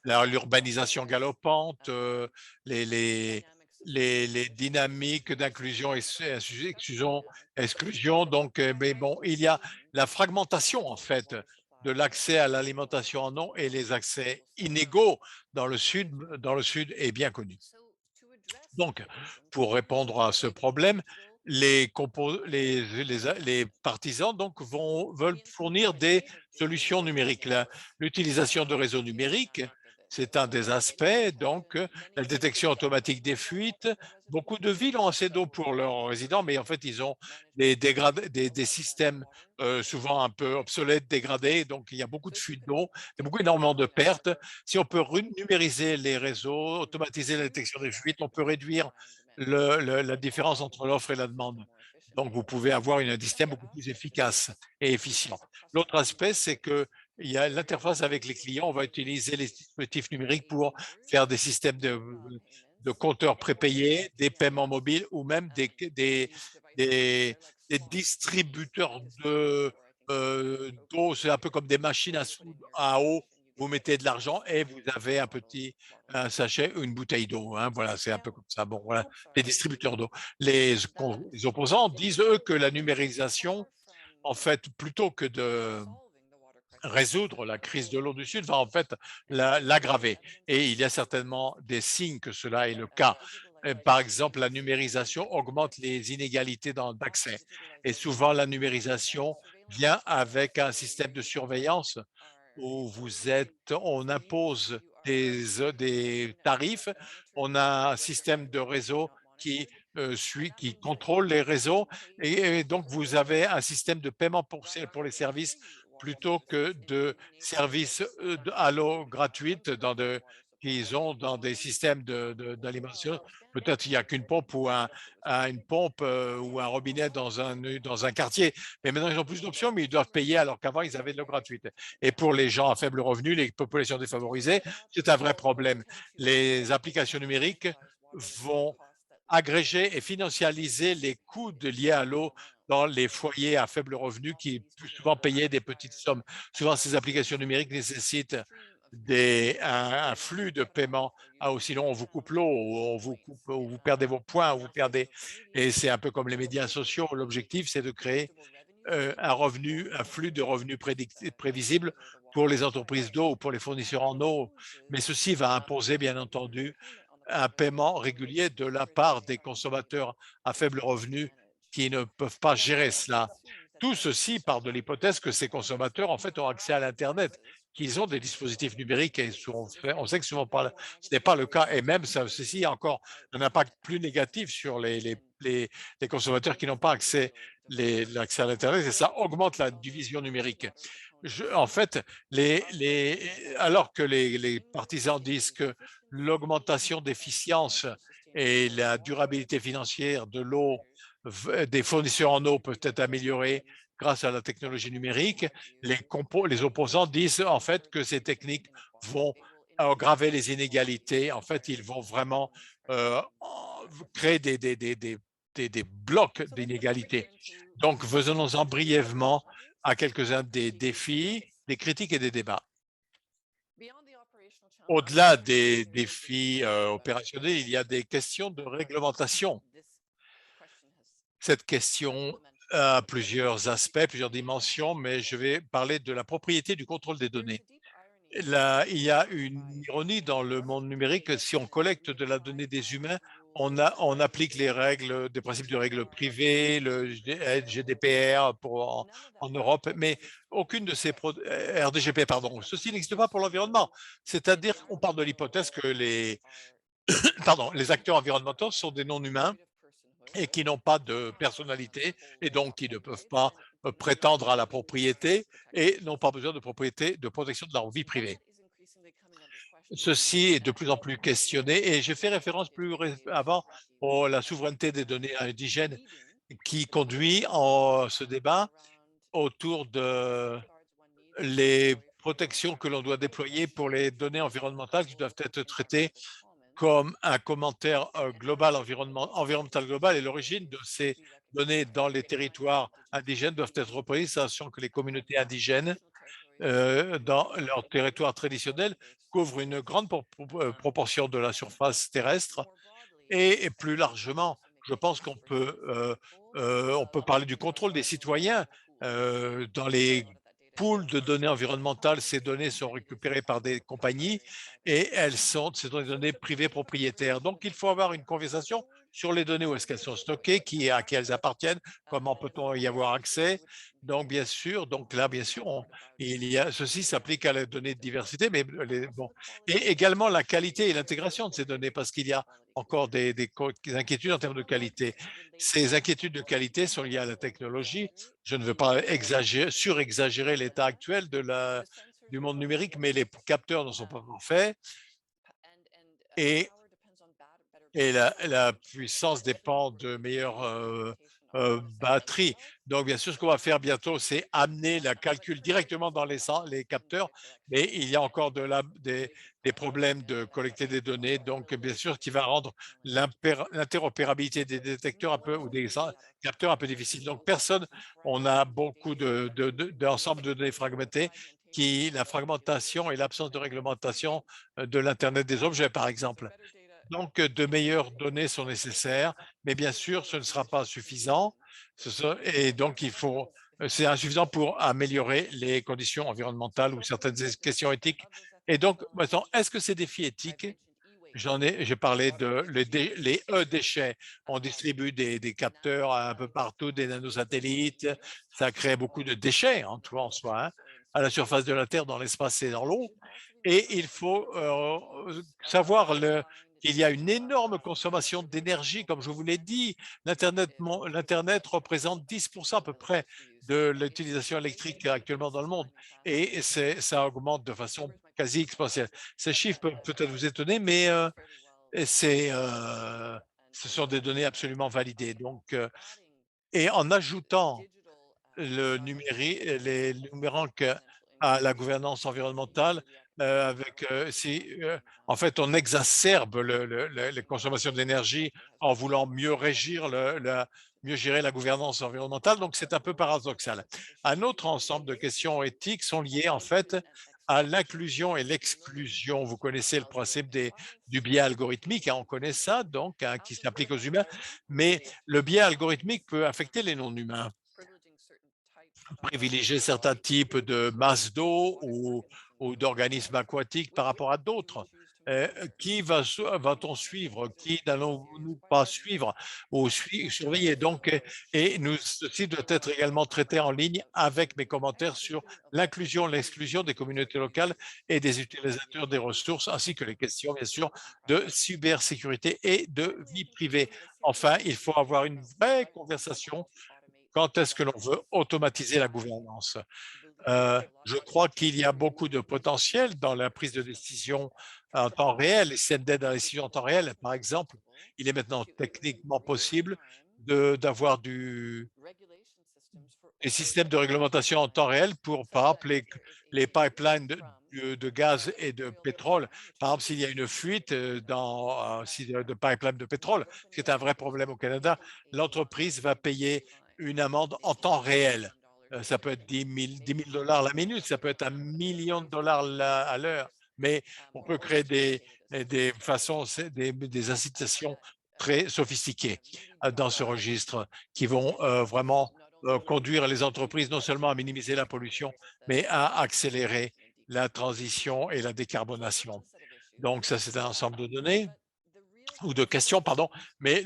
l'urbanisation galopante, les, les, les dynamiques d'inclusion et exclusion. Donc, mais bon, il y a la fragmentation, en fait, de l'accès à l'alimentation en eau et les accès inégaux dans le sud est bien connu. Donc, pour répondre à ce problème, les partisans donc veulent fournir des solutions numériques. L'utilisation de réseaux numériques, c'est un des aspects, donc la détection automatique des fuites. Beaucoup de villes ont assez d'eau pour leurs résidents, mais en fait, ils ont des systèmes souvent un peu obsolètes, dégradés, donc il y a beaucoup de fuites d'eau, il y a énormément de pertes. Si on peut numériser les réseaux, automatiser la détection des fuites, on peut réduire la différence entre l'offre et la demande. Donc, vous pouvez avoir un système beaucoup plus efficace et efficient. L'autre aspect, c'est que il y a l'interface avec les clients. On va utiliser les dispositifs numériques pour faire des systèmes de compteurs prépayés, des paiements mobiles ou même des, des distributeurs d'eau. C'est un peu comme des machines à eau. Vous mettez de l'argent et vous avez un sachet ou une bouteille d'eau. Hein. Voilà, c'est un peu comme ça. Bon, voilà, les distributeurs d'eau. Les opposants disent, eux, que la numérisation, en fait, plutôt que de résoudre la crise de l'eau du Sud, va en fait l'aggraver. Et il y a certainement des signes que cela est le cas. Par exemple, la numérisation augmente les inégalités d'accès. Et souvent, la numérisation vient avec un système de surveillance où on impose des tarifs, on a un système de réseau qui contrôle les réseaux et donc vous avez un système de paiement pour les services plutôt que de services à l'eau gratuite qu'ils ont dans des systèmes d'alimentation. Peut-être il n'y a qu'une pompe ou une pompe ou un robinet dans un quartier. Mais maintenant, ils ont plus d'options, mais ils doivent payer alors qu'avant, ils avaient de l'eau gratuite. Et pour les gens à faible revenu, les populations défavorisées, c'est un vrai problème. Les applications numériques vont agréger et financialiser les coûts liés à l'eau dans les foyers à faible revenu qui plus souvent payaient des petites sommes. Souvent, ces applications numériques nécessitent un flux de paiement. Ah, ou sinon, on vous coupe l'eau, ou vous perdez vos points, ou vous perdez. Et c'est un peu comme les médias sociaux. L'objectif, c'est de créer un flux de revenus prévisible pour les entreprises d'eau ou pour les fournisseurs en eau. Mais ceci va imposer, bien entendu, un paiement régulier de la part des consommateurs à faible revenu qui ne peuvent pas gérer cela. Tout ceci part de l'hypothèse que ces consommateurs, en fait, ont accès à l'Internet, qu'ils ont des dispositifs numériques et on sait que souvent ce n'est pas le cas. Et même ceci a encore un impact plus négatif sur les consommateurs qui n'ont pas l'accès à l'Internet et ça augmente la division numérique. En fait, alors que les partisans disent que l'augmentation d'efficience et la durabilité financière de l'eau, des fournisseurs en eau peuvent être améliorées grâce à la technologie numérique, les opposants disent en fait que ces techniques vont aggraver les inégalités. En fait, ils vont vraiment créer des blocs d'inégalités. Donc, venons-en brièvement à quelques-uns des défis, des critiques et des débats. Au-delà des défis opérationnels, il y a des questions de réglementation. Cette question a plusieurs aspects, plusieurs dimensions, mais je vais parler de la propriété du contrôle des données. Là, il y a une ironie dans le monde numérique. Si on collecte de la donnée des humains, on applique les règles, des principes de règles privées, le GDPR en Europe, mais aucune de ces RDGP, pardon. Ceci n'existe pas pour l'environnement. C'est-à-dire qu'on part de l'hypothèse que les acteurs environnementaux sont des non-humains et qui n'ont pas de personnalité et donc qui ne peuvent pas prétendre à la propriété et n'ont pas besoin de protection de leur vie privée. Ceci est de plus en plus questionné et j'ai fait référence avant à la souveraineté des données indigènes qui conduit ce débat autour de les protections que l'on doit déployer pour les données environnementales qui doivent être traitées comme un commentaire global environnemental global et l'origine de ces données dans les territoires indigènes doivent être reprises, sachant que les communautés indigènes dans leur territoire traditionnel couvrent une grande proportion de la surface terrestre et plus largement, je pense on peut parler du contrôle des citoyens dans les pools de données environnementales. Ces données sont récupérées par des compagnies et ces données privées propriétaires. Donc, il faut avoir une conversation sur les données, où est-ce qu'elles sont stockées, à qui elles appartiennent, comment peut-on y avoir accès. Donc, bien sûr, ceci s'applique à la donnée de diversité, mais et également la qualité et l'intégration de ces données, parce qu'il y a encore des inquiétudes en termes de qualité. Ces inquiétudes de qualité sont liées à la technologie. Je ne veux pas surexagérer l'état actuel du monde numérique, mais les capteurs ne sont pas parfaits et et la puissance dépend de meilleures batteries. Donc, bien sûr, ce qu'on va faire bientôt, c'est amener le calcul directement dans les capteurs, mais il y a encore des problèmes de collecter des données. Donc, bien sûr, ce qui va rendre l'interopérabilité des détecteurs un peu ou des capteurs un peu difficile. Donc, on a beaucoup d'ensemble de données fragmentées la fragmentation et l'absence de réglementation de l'Internet des objets, par exemple. Donc, de meilleures données sont nécessaires, mais bien sûr, ce ne sera pas suffisant. Et donc, c'est insuffisant pour améliorer les conditions environnementales ou certaines questions éthiques. Et donc, maintenant, est-ce que ces défis éthiques, j'ai parlé de les e-déchets. On distribue des capteurs un peu partout, des nanosatellites. Ça crée beaucoup de déchets en soi, hein, à la surface de la Terre, dans l'espace et dans l'eau. Et il faut savoir qu'il y a une énorme consommation d'énergie, comme je vous l'ai dit. L'Internet représente 10% à peu près de l'utilisation électrique actuellement dans le monde. Et ça augmente de façon quasi exponentielle. Ces chiffres peuvent peut-être vous étonner, mais et ce sont des données absolument validées. Donc, et en ajoutant les numériques à la gouvernance environnementale, en fait, on exacerbe les consommations d'énergie en voulant mieux régir mieux gérer la gouvernance environnementale. Donc, c'est un peu paradoxal. Un autre ensemble de questions éthiques sont liées en fait à l'inclusion et l'exclusion. Vous connaissez le principe du biais algorithmique, hein, on connaît ça donc, hein, qui s'applique aux humains, mais le biais algorithmique peut affecter les non-humains, privilégier certains types de masses d'eau ou d'organismes aquatiques par rapport à d'autres. Qui va-t-on suivre? Qui n'allons-nous pas suivre ou surveiller? Donc, ceci doit être également traité en ligne avec mes commentaires sur l'inclusion, l'exclusion des communautés locales et des utilisateurs des ressources, ainsi que les questions, bien sûr, de cybersécurité et de vie privée. Enfin, il faut avoir une vraie conversation quand est-ce que l'on veut automatiser la gouvernance. Je crois qu'il y a beaucoup de potentiel dans la prise de décision en temps réel, les systèmes d'aide à la décision en temps réel. Par exemple, il est maintenant techniquement possible d'avoir des systèmes de réglementation en temps réel pour, par exemple, les pipelines de gaz et de pétrole. Par exemple, s'il y a une fuite de pipeline de pétrole, ce qui est un vrai problème au Canada, l'entreprise va payer une amende en temps réel. Ça peut être 10 000 dollars la minute, ça peut être 1 million de dollars à l'heure, mais on peut créer des façons, des incitations très sophistiquées dans ce registre qui vont vraiment conduire les entreprises non seulement à minimiser la pollution, mais à accélérer la transition et la décarbonation. Donc, ça, c'est un ensemble de données ou de questions, pardon, mais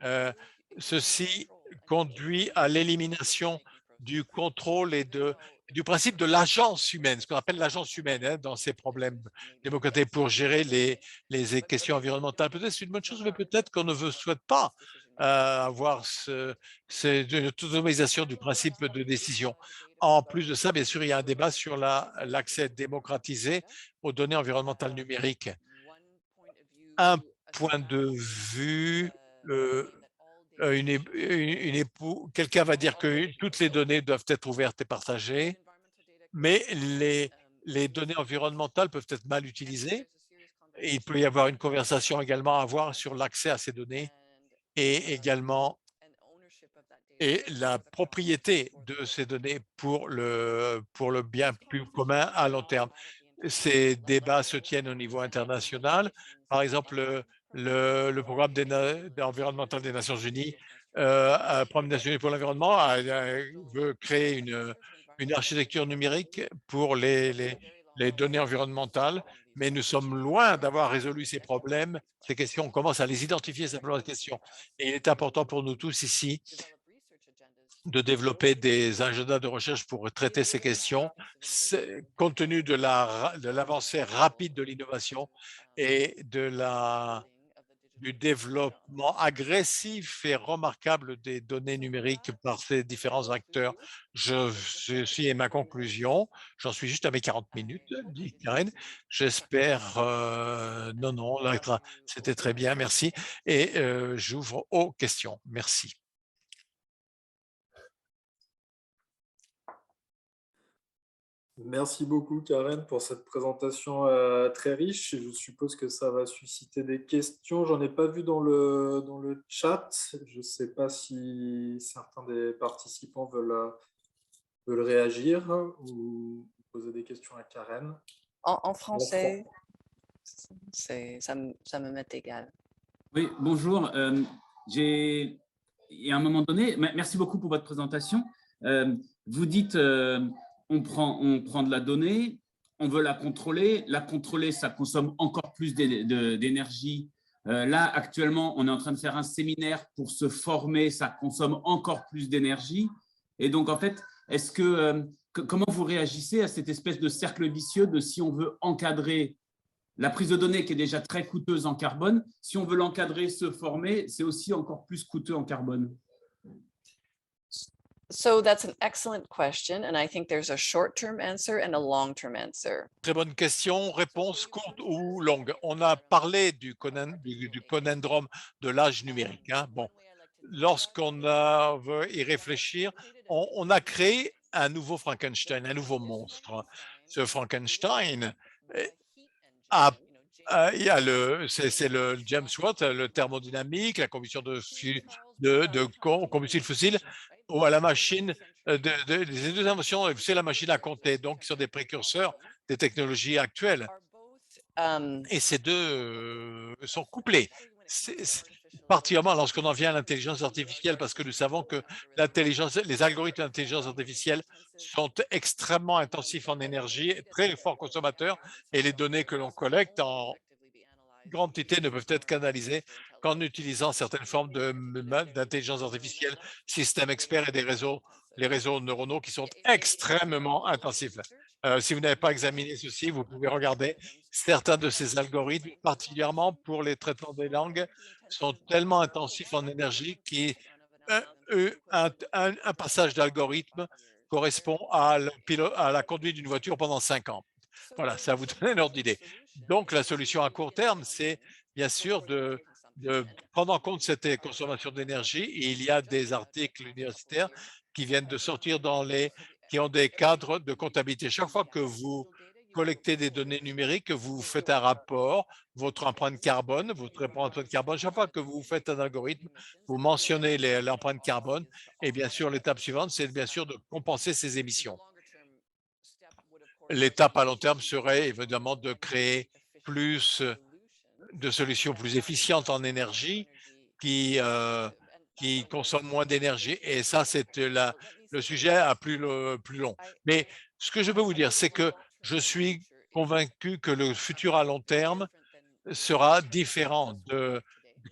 euh, ceci conduit à l'élimination du contrôle du principe de l'agence humaine, ce qu'on appelle l'agence humaine, hein, dans ces problèmes démocratiques pour gérer les questions environnementales. Peut-être c'est une bonne chose, mais peut-être qu'on ne souhaite pas avoir une autonomisation du principe de décision. En plus de ça, bien sûr, il y a un débat sur l'accès démocratisé aux données environnementales numériques. Un point de vue, quelqu'un va dire que toutes les données doivent être ouvertes et partagées, mais les données environnementales peuvent être mal utilisées. Et il peut y avoir une conversation également à avoir sur l'accès à ces données et également la propriété de ces données pour le bien plus commun à long terme. Ces débats se tiennent au niveau international. Par exemple, le programme environnemental des Nations Unies, Programme des Nations Unies pour l'environnement, veut créer une architecture numérique pour les données environnementales, mais nous sommes loin d'avoir résolu ces problèmes, ces questions. On commence à les identifier simplement, ces questions. Et il est important pour nous tous ici de développer des agendas de recherche pour traiter ces questions, compte tenu de l'avancée rapide de l'innovation et du développement agressif et remarquable des données numériques par ces différents acteurs. Ceci est ma conclusion. J'en suis juste à mes 40 minutes, dit Karen. J'espère, non, c'était très bien, merci. Et j'ouvre aux questions. Merci. Merci beaucoup, Karen, pour cette présentation très riche. Je suppose que ça va susciter des questions. J'en ai pas vu dans le chat. Je ne sais pas si certains des participants veulent réagir ou poser des questions à Karen. En français, ça me m'est égal. Oui, bonjour. Et à un moment donné, merci beaucoup pour votre présentation. Vous dites, on prend de la donnée, on veut la contrôler. La contrôler, ça consomme encore plus d'énergie. Là, actuellement, on est en train de faire un séminaire pour se former, ça consomme encore plus d'énergie. Et donc, en fait, comment vous réagissez à cette espèce de cercle vicieux de si on veut encadrer la prise de données qui est déjà très coûteuse en carbone, si on veut l'encadrer, se former, c'est aussi encore plus coûteux en carbone. So that's an excellent question, and I think there's a short-term answer and a long-term answer. Très bonne question. Réponse courte ou longue? On a parlé du conundrum de l'âge numérique. Hein. Bon, lorsqu'on veut y réfléchir, on a créé un nouveau Frankenstein, un nouveau monstre. Ce Frankenstein il y a c'est le James Watt, le thermodynamique, la combustion de combustible fossile, ou à la machine, les deux inventions, c'est la machine à compter, donc qui sont des précurseurs des technologies actuelles. Et ces deux sont couplés. Particulièrement lorsqu'on en vient à l'intelligence artificielle, parce que nous savons que les algorithmes d'intelligence artificielle sont extrêmement intensifs en énergie, très forts consommateurs, et les données que l'on collecte en grande quantité ne peuvent être canalisées qu'en utilisant certaines formes d'intelligence artificielle, systèmes experts et les réseaux neuronaux qui sont extrêmement intensifs. Si vous n'avez pas examiné ceci, vous pouvez regarder certains de ces algorithmes, particulièrement pour les traitements des langues, sont tellement intensifs en énergie qu'un passage d'algorithme correspond à la conduite d'une voiture pendant 5 ans. Voilà, ça vous donne un ordre d'idée. Donc, la solution à court terme, c'est bien sûr de prendre en compte cette consommation d'énergie. Et il y a des articles universitaires qui viennent de sortir qui ont des cadres de comptabilité. Chaque fois que vous collectez des données numériques, vous faites un rapport, votre empreinte carbone, chaque fois que vous faites un algorithme, vous mentionnez l'empreinte carbone. Et bien sûr, l'étape suivante, c'est bien sûr de compenser ces émissions. L'étape à long terme serait évidemment de créer plus de solutions plus efficientes en énergie qui consomment moins d'énergie. Et ça, c'est le sujet à plus long. Mais ce que je peux vous dire, c'est que je suis convaincu que le futur à long terme sera différent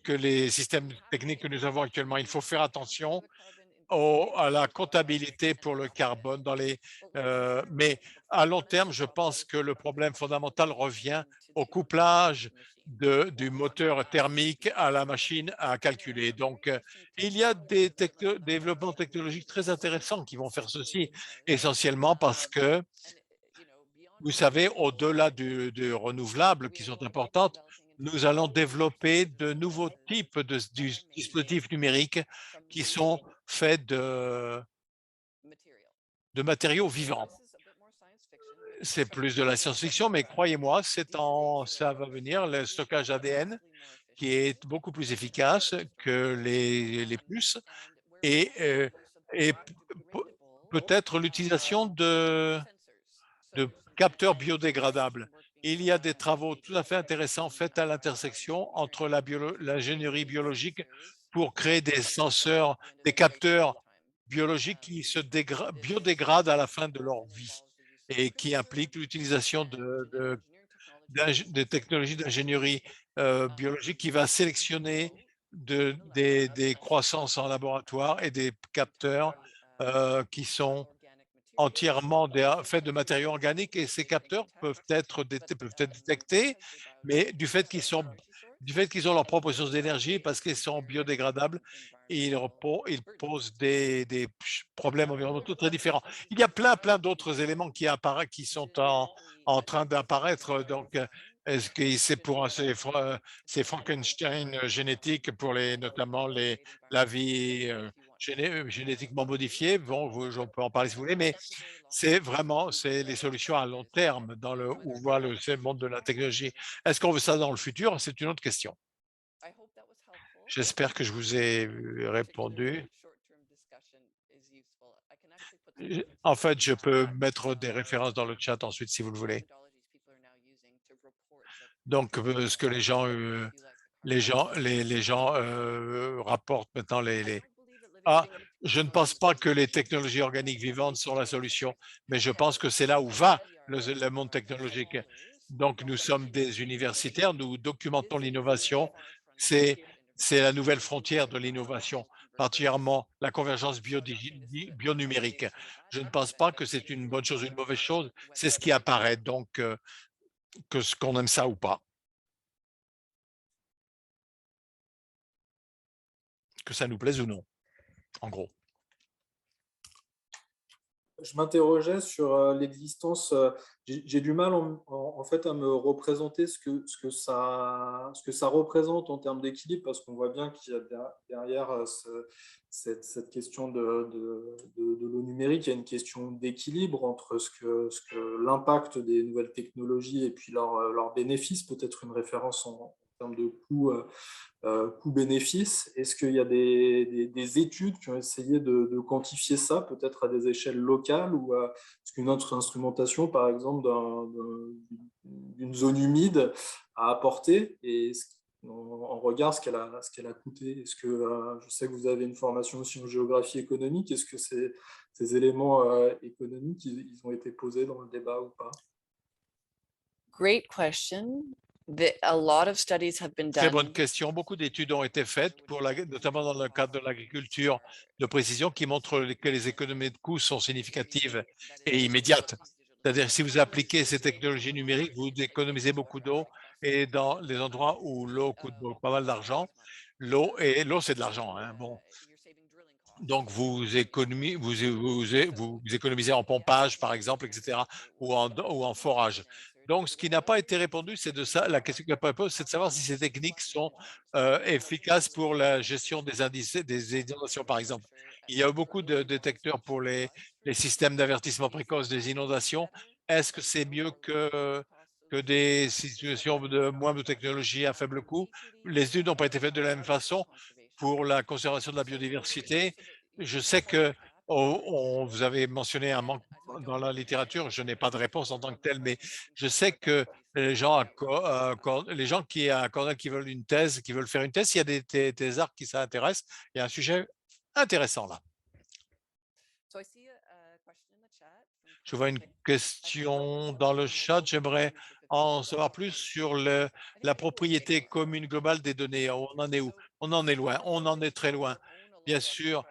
que les systèmes techniques que nous avons actuellement. Il faut faire attention à la comptabilité pour le carbone mais à long terme, je pense que le problème fondamental revient au couplage du moteur thermique à la machine à calculer. Donc, il y a des développements technologiques très intéressants qui vont faire ceci, essentiellement parce que, vous savez, au-delà du renouvelable qui sont importantes, nous allons développer de nouveaux types de dispositifs numériques qui sont faits de matériaux vivants. C'est plus de la science-fiction, mais croyez-moi, ça va venir, le stockage ADN qui est beaucoup plus efficace que les puces et peut-être l'utilisation de capteurs biodégradables. Il y a des travaux tout à fait intéressants faits à l'intersection entre l'ingénierie biologique pour créer des senseurs, des capteurs biologiques qui se biodégradent à la fin de leur vie et qui impliquent l'utilisation de technologies d'ingénierie biologique qui va sélectionner des croissances en laboratoire et des capteurs qui sont entièrement faits de matériaux organiques, et ces capteurs peuvent être détectés, mais du fait qu'ils sont du fait qu'ils ont leur propre source d'énergie parce qu'ils sont biodégradables et ils posent des problèmes environnementaux très différents. Il y a plein d'autres éléments qui apparaissent, qui sont en train d'apparaître. Donc, est-ce que c'est pour c'est Frankenstein génétique pour notamment la vie génétiquement modifiée? Bon, on peut en parler si vous voulez, mais c'est les solutions à long terme où voit ce monde de la technologie. Est-ce qu'on veut ça dans le futur? C'est une autre question. J'espère que je vous ai répondu. En fait, je peux mettre des références dans le chat ensuite si vous le voulez. Donc, ce que les gens rapportent maintenant je ne pense pas que les technologies organiques vivantes sont la solution, mais je pense que c'est là où va le monde technologique. Donc, nous sommes des universitaires, nous documentons l'innovation. C'est la nouvelle frontière de l'innovation, particulièrement la convergence bionumérique. Je ne pense pas que c'est une bonne chose ou une mauvaise chose, c'est ce qui apparaît, donc qu'on aime ça ou pas. Que ça nous plaise ou non, en gros. Je m'interrogeais sur l'existence. J'ai du mal en fait à me représenter ce que ça représente en termes d'équilibre, parce qu'on voit bien qu'il y a derrière cette question de l'eau numérique, il y a une question d'équilibre entre ce que l'impact des nouvelles technologies et puis leurs bénéfices, peut-être une référence en termes de coût-bénéfice. Est-ce qu'il y a des études qui ont essayé de quantifier ça, peut-être à des échelles locales, ou est-ce qu'une autre instrumentation, par exemple, d'une zone humide a apporté, et en regard ce qu'elle a coûté? Est-ce que, je sais que vous avez une formation aussi en géographie économique, est-ce que ces éléments économiques, ils ont été posés dans le débat ou pas? Great question. A lot of studies have been Très bonne done. question. Beaucoup d'études ont été faites, notamment dans le cadre de l'agriculture de précision, qui montrent que les économies de coûts sont significatives et immédiates. C'est-à-dire que si vous appliquez ces technologies numériques, vous économisez beaucoup d'eau, et dans les endroits où l'eau coûte pas mal d'argent, l'eau, c'est de l'argent, hein, bon. Donc, vous économisez en pompage, par exemple, etc., ou en forage. Donc, ce qui n'a pas été répondu, c'est de ça. La question qui n'a pas été posée, c'est de savoir si ces techniques sont efficaces pour la gestion des inondations, par exemple. Il y a beaucoup de détecteurs pour les systèmes d'avertissement précoce des inondations. Est-ce que c'est mieux que des situations de moins de technologie à faible coût? Les études n'ont pas été faites de la même façon. Pour la conservation de la biodiversité, je sais que vous avez mentionné un manque dans la littérature. Je n'ai pas de réponse en tant que telle, mais je sais que les gens qui à Cornell qui veulent une thèse, qui veulent faire une thèse, il y a des thésards qui s'intéressent. Il y a un sujet intéressant là. Je vois une question dans le chat. J'aimerais en savoir plus sur la propriété commune globale des données. On en est où? On en est loin. On en est très loin. Bien sûr,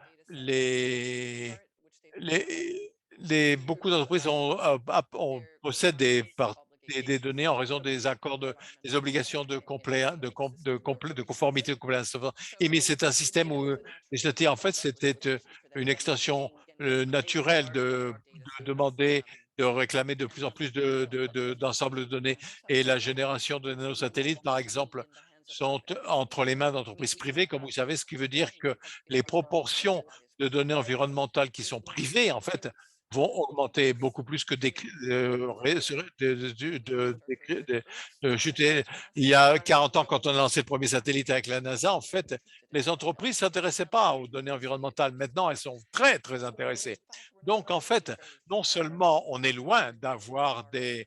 beaucoup d'entreprises possèdent des données en raison des accords des obligations de conformité de compliance. Mais c'est un système où en fait, c'était une extension naturelle de demander, de réclamer de plus en plus d'ensemble de données, et la génération de nanosatellites, par exemple, sont entre les mains d'entreprises privées, comme vous savez, ce qui veut dire que les proportions de données environnementales qui sont privées, en fait, vont augmenter beaucoup plus que chuter. Il y a 40 ans, quand on a lancé le premier satellite avec la NASA, en fait, les entreprises ne s'intéressaient pas aux données environnementales. Maintenant, elles sont très, très intéressées. Donc, en fait, non seulement on est loin d'avoir d'un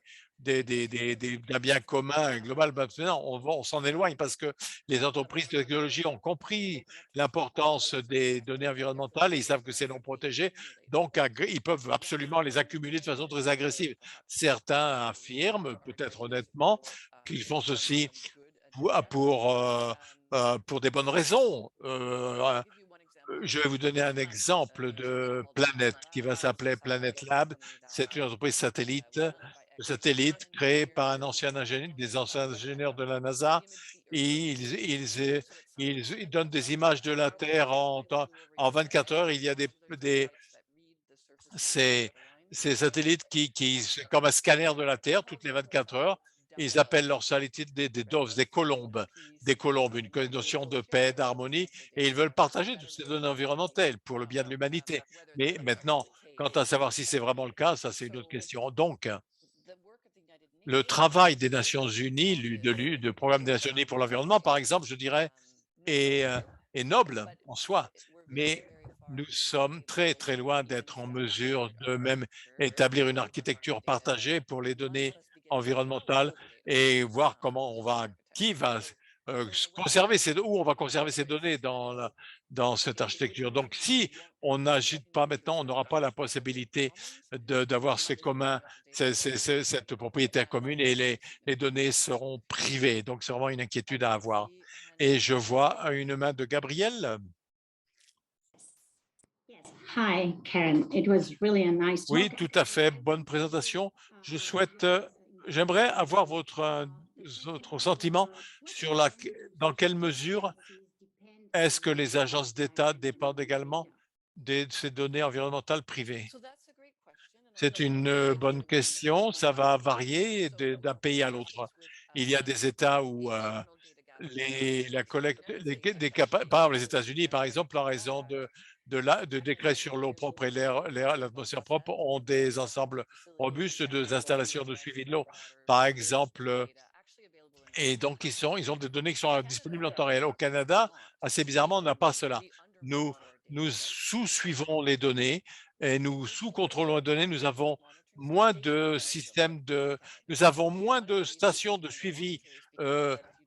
bien commun global, maintenant, on s'en éloigne parce que les entreprises de technologie ont compris l'importance des données environnementales et ils savent que c'est non protégé, donc ils peuvent absolument les accumuler de façon très agressive. Certains affirment, peut-être honnêtement, qu'ils font ceci pour des bonnes raisons. Je vais vous donner un exemple de Planet qui va s'appeler Planet Lab. C'est une entreprise satellite de satellite créé par un ancien ingénieur, des anciens ingénieurs de la NASA. Et ils donnent des images de la Terre en 24 heures. Il y a ces, ces satellites c'est comme un scanner de la Terre toutes les 24 heures. Ils appellent leurs satellites des doves, des colombes, une notion de paix, d'harmonie, et ils veulent partager toutes ces données environnementales pour le bien de l'humanité. Mais maintenant, quant à savoir si c'est vraiment le cas, ça c'est une autre question. Donc, le travail des Nations Unies, du programme des Nations Unies pour l'environnement, par exemple, je dirais, est noble en soi, mais nous sommes très, très loin d'être en mesure de même établir une architecture partagée pour les données environnementales et voir qui va conserver où on va conserver ces données dans cette architecture. Donc, si on n'agite pas maintenant, on n'aura pas la possibilité d'avoir ces communs, cette propriété commune, et les données seront privées. Donc, c'est vraiment une inquiétude à avoir. Et je vois une main de Gabriel. Hi, Karen. It was really a nice Oui, talk. tout à fait. Bonne présentation. J'aimerais avoir votre sentiment sur dans quelle mesure est-ce que les agences d'État dépendent également de ces données environnementales privées. C'est une bonne question. Ça va varier d'un pays à l'autre. Il y a des États où la collecte par exemple, les États-Unis, par exemple, en raison de décrets sur l'eau propre et l'atmosphère propre, ont des ensembles robustes d'installations de suivi de l'eau, par exemple. Et donc, ils ont des données qui sont disponibles en temps réel. Au Canada, assez bizarrement, on n'a pas cela. Nous sous-suivons les données et nous sous-contrôlons les données. Nous avons moins de nous avons moins de stations de suivi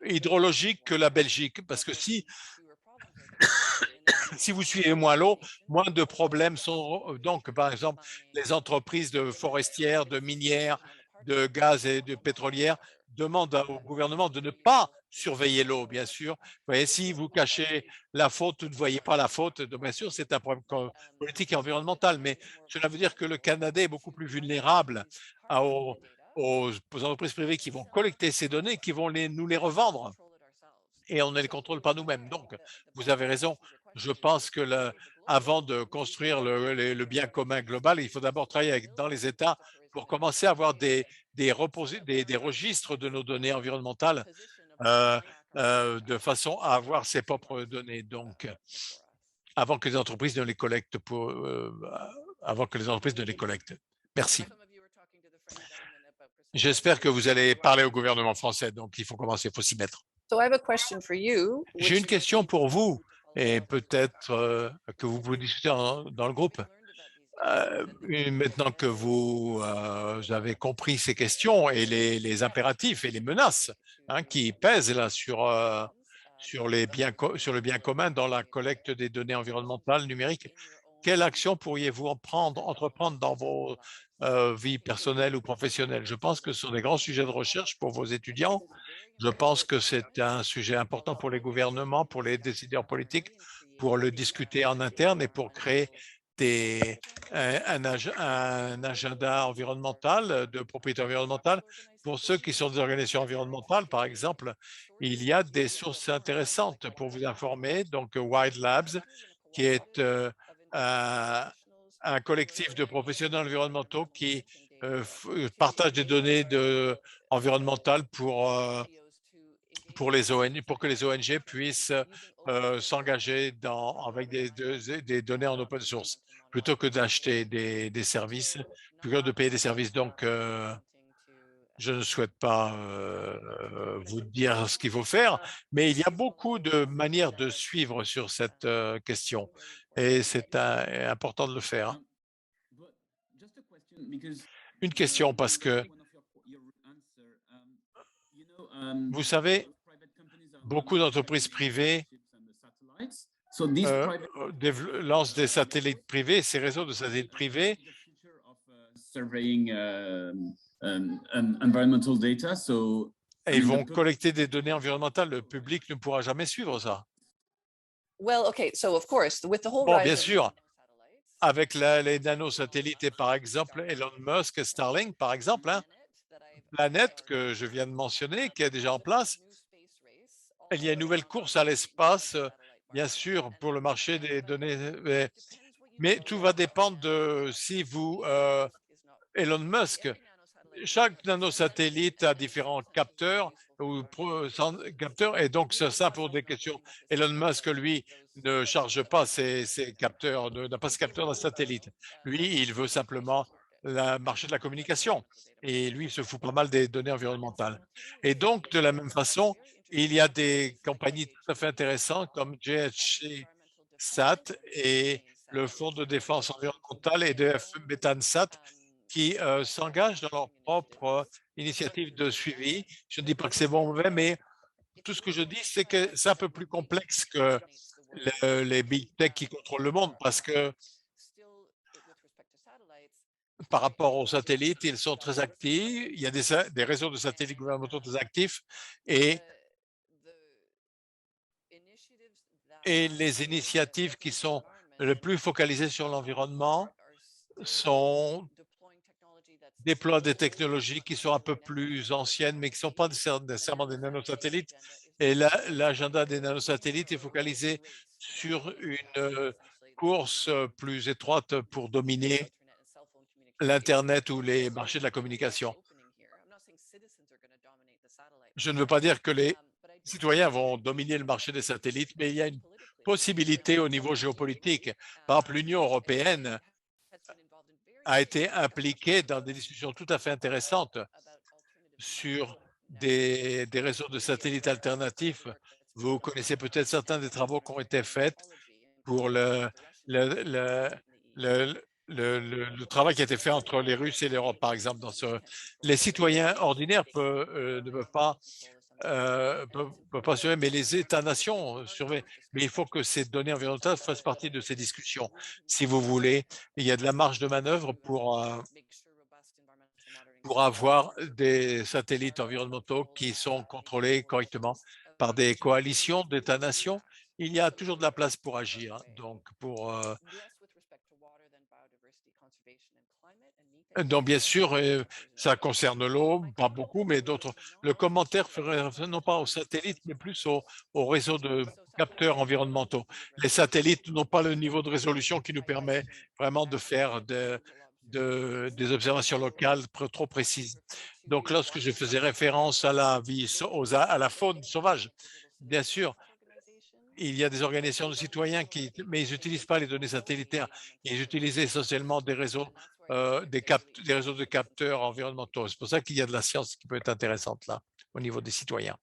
hydrologique que la Belgique, parce que si vous suivez moins l'eau, moins de problèmes sont. Donc, par exemple, les entreprises forestières, de minières, de gaz et de pétrolières demandent au gouvernement de ne pas surveiller l'eau, bien sûr. Vous voyez, si vous cachez la faute, vous ne voyez pas la faute, donc bien sûr, c'est un problème politique et environnemental, mais cela veut dire que le Canada est beaucoup plus vulnérable aux entreprises privées qui vont collecter ces données, qui vont nous les revendre, et on ne les contrôle pas nous-mêmes. Donc, vous avez raison. Je pense que avant de construire le bien commun global, il faut d'abord travailler dans les États pour commencer à avoir des registres de nos données environnementales de façon à avoir ses propres données. Donc, avant que les entreprises ne les collectent Merci. J'espère que vous allez parler au gouvernement français. Donc, il faut commencer, il faut s'y mettre. J'ai une question pour vous, et peut-être que vous pouvez discuter dans le groupe. Maintenant que vous avez compris ces questions et les impératifs et les menaces qui pèsent là sur le bien commun dans la collecte des données environnementales numériques, quelle action pourriez-vous entreprendre dans vos vies personnelles ou professionnelles? Je pense que ce sont des grands sujets de recherche pour vos étudiants. Je pense que c'est un sujet important pour les gouvernements, pour les décideurs politiques, pour le discuter en interne et pour créer un agenda environnemental, de propriété environnementale. Pour ceux qui sont des organisations environnementales, par exemple, il y a des sources intéressantes pour vous informer. Donc, Wild Labs, qui est un collectif de professionnels environnementaux qui partagent des données environnementales pour les ONG, pour que les ONG puissent s'engager avec des données en open source, plutôt que d'acheter des services, plutôt que de payer des services. Donc, je ne souhaite pas vous dire ce qu'il faut faire, mais il y a beaucoup de manières de suivre sur cette question, et c'est important de le faire. Une question, parce que vous savez, beaucoup d'entreprises privées lancent des satellites privés, ces réseaux de satellites privés. Et ils vont collecter des données environnementales. Le public ne pourra jamais suivre ça. Bon, bien sûr, avec les nanosatellites et par exemple Elon Musk et Starlink, par exemple, planète que je viens de mentionner, qui est déjà en place. Il y a une nouvelle course à l'espace, bien sûr, pour le marché des données, mais tout va dépendre de si vous, Elon Musk, chaque nanosatellite a différents capteurs ou capteurs, et donc ça pour des questions. Elon Musk, lui, ne charge pas ses capteurs, n'a pas ses capteurs d'un satellite. Lui, il veut simplement le marché de la communication, et lui, il se fout pas mal des données environnementales. Et donc, de la même façon, il y a des compagnies tout à fait intéressantes comme GHC-SAT et le Fonds de défense environnementale et EDF Méthansat qui s'engagent dans leur propre initiative de suivi. Je ne dis pas que c'est bon ou mauvais, mais tout ce que je dis, c'est que c'est un peu plus complexe que les big tech qui contrôlent le monde, parce que par rapport aux satellites, ils sont très actifs. Il y a des réseaux de satellites gouvernementaux très actifs, et les initiatives qui sont le plus focalisées sur l'environnement déploient des technologies qui sont un peu plus anciennes, mais qui ne sont pas nécessairement des nanosatellites. Et l'agenda des nanosatellites est focalisé sur une course plus étroite pour dominer l'Internet ou les marchés de la communication. Je ne veux pas dire que les citoyens vont dominer le marché des satellites, mais il y a une possibilité au niveau géopolitique. Par exemple, l'Union européenne a été impliquée dans des discussions tout à fait intéressantes sur des réseaux de satellites alternatifs. Vous connaissez peut-être certains des travaux qui ont été faits pour le travail qui a été fait entre les Russes et l'Europe, par exemple. Les citoyens ordinaires ne peuvent pas surveiller, mais les États-nations surveillent. Mais il faut que ces données environnementales fassent partie de ces discussions. Si vous voulez, il y a de la marge de manœuvre pour avoir des satellites environnementaux qui sont contrôlés correctement par des coalitions d'États-nations. Il y a toujours de la place pour agir. Donc, bien sûr, ça concerne l'eau, pas beaucoup, mais d'autres. Le commentaire ferait référence non pas aux satellites, mais plus au réseau de capteurs environnementaux. Les satellites n'ont pas le niveau de résolution qui nous permet vraiment de faire des observations locales trop précises. Donc, lorsque je faisais référence à la vie, à la faune sauvage, bien sûr, il y a des organisations de citoyens mais ils n'utilisent pas les données satellitaires. Ils utilisent essentiellement des réseaux, des réseaux de capteurs environnementaux. C'est pour ça qu'il y a de la science qui peut être intéressante là, au niveau des citoyens.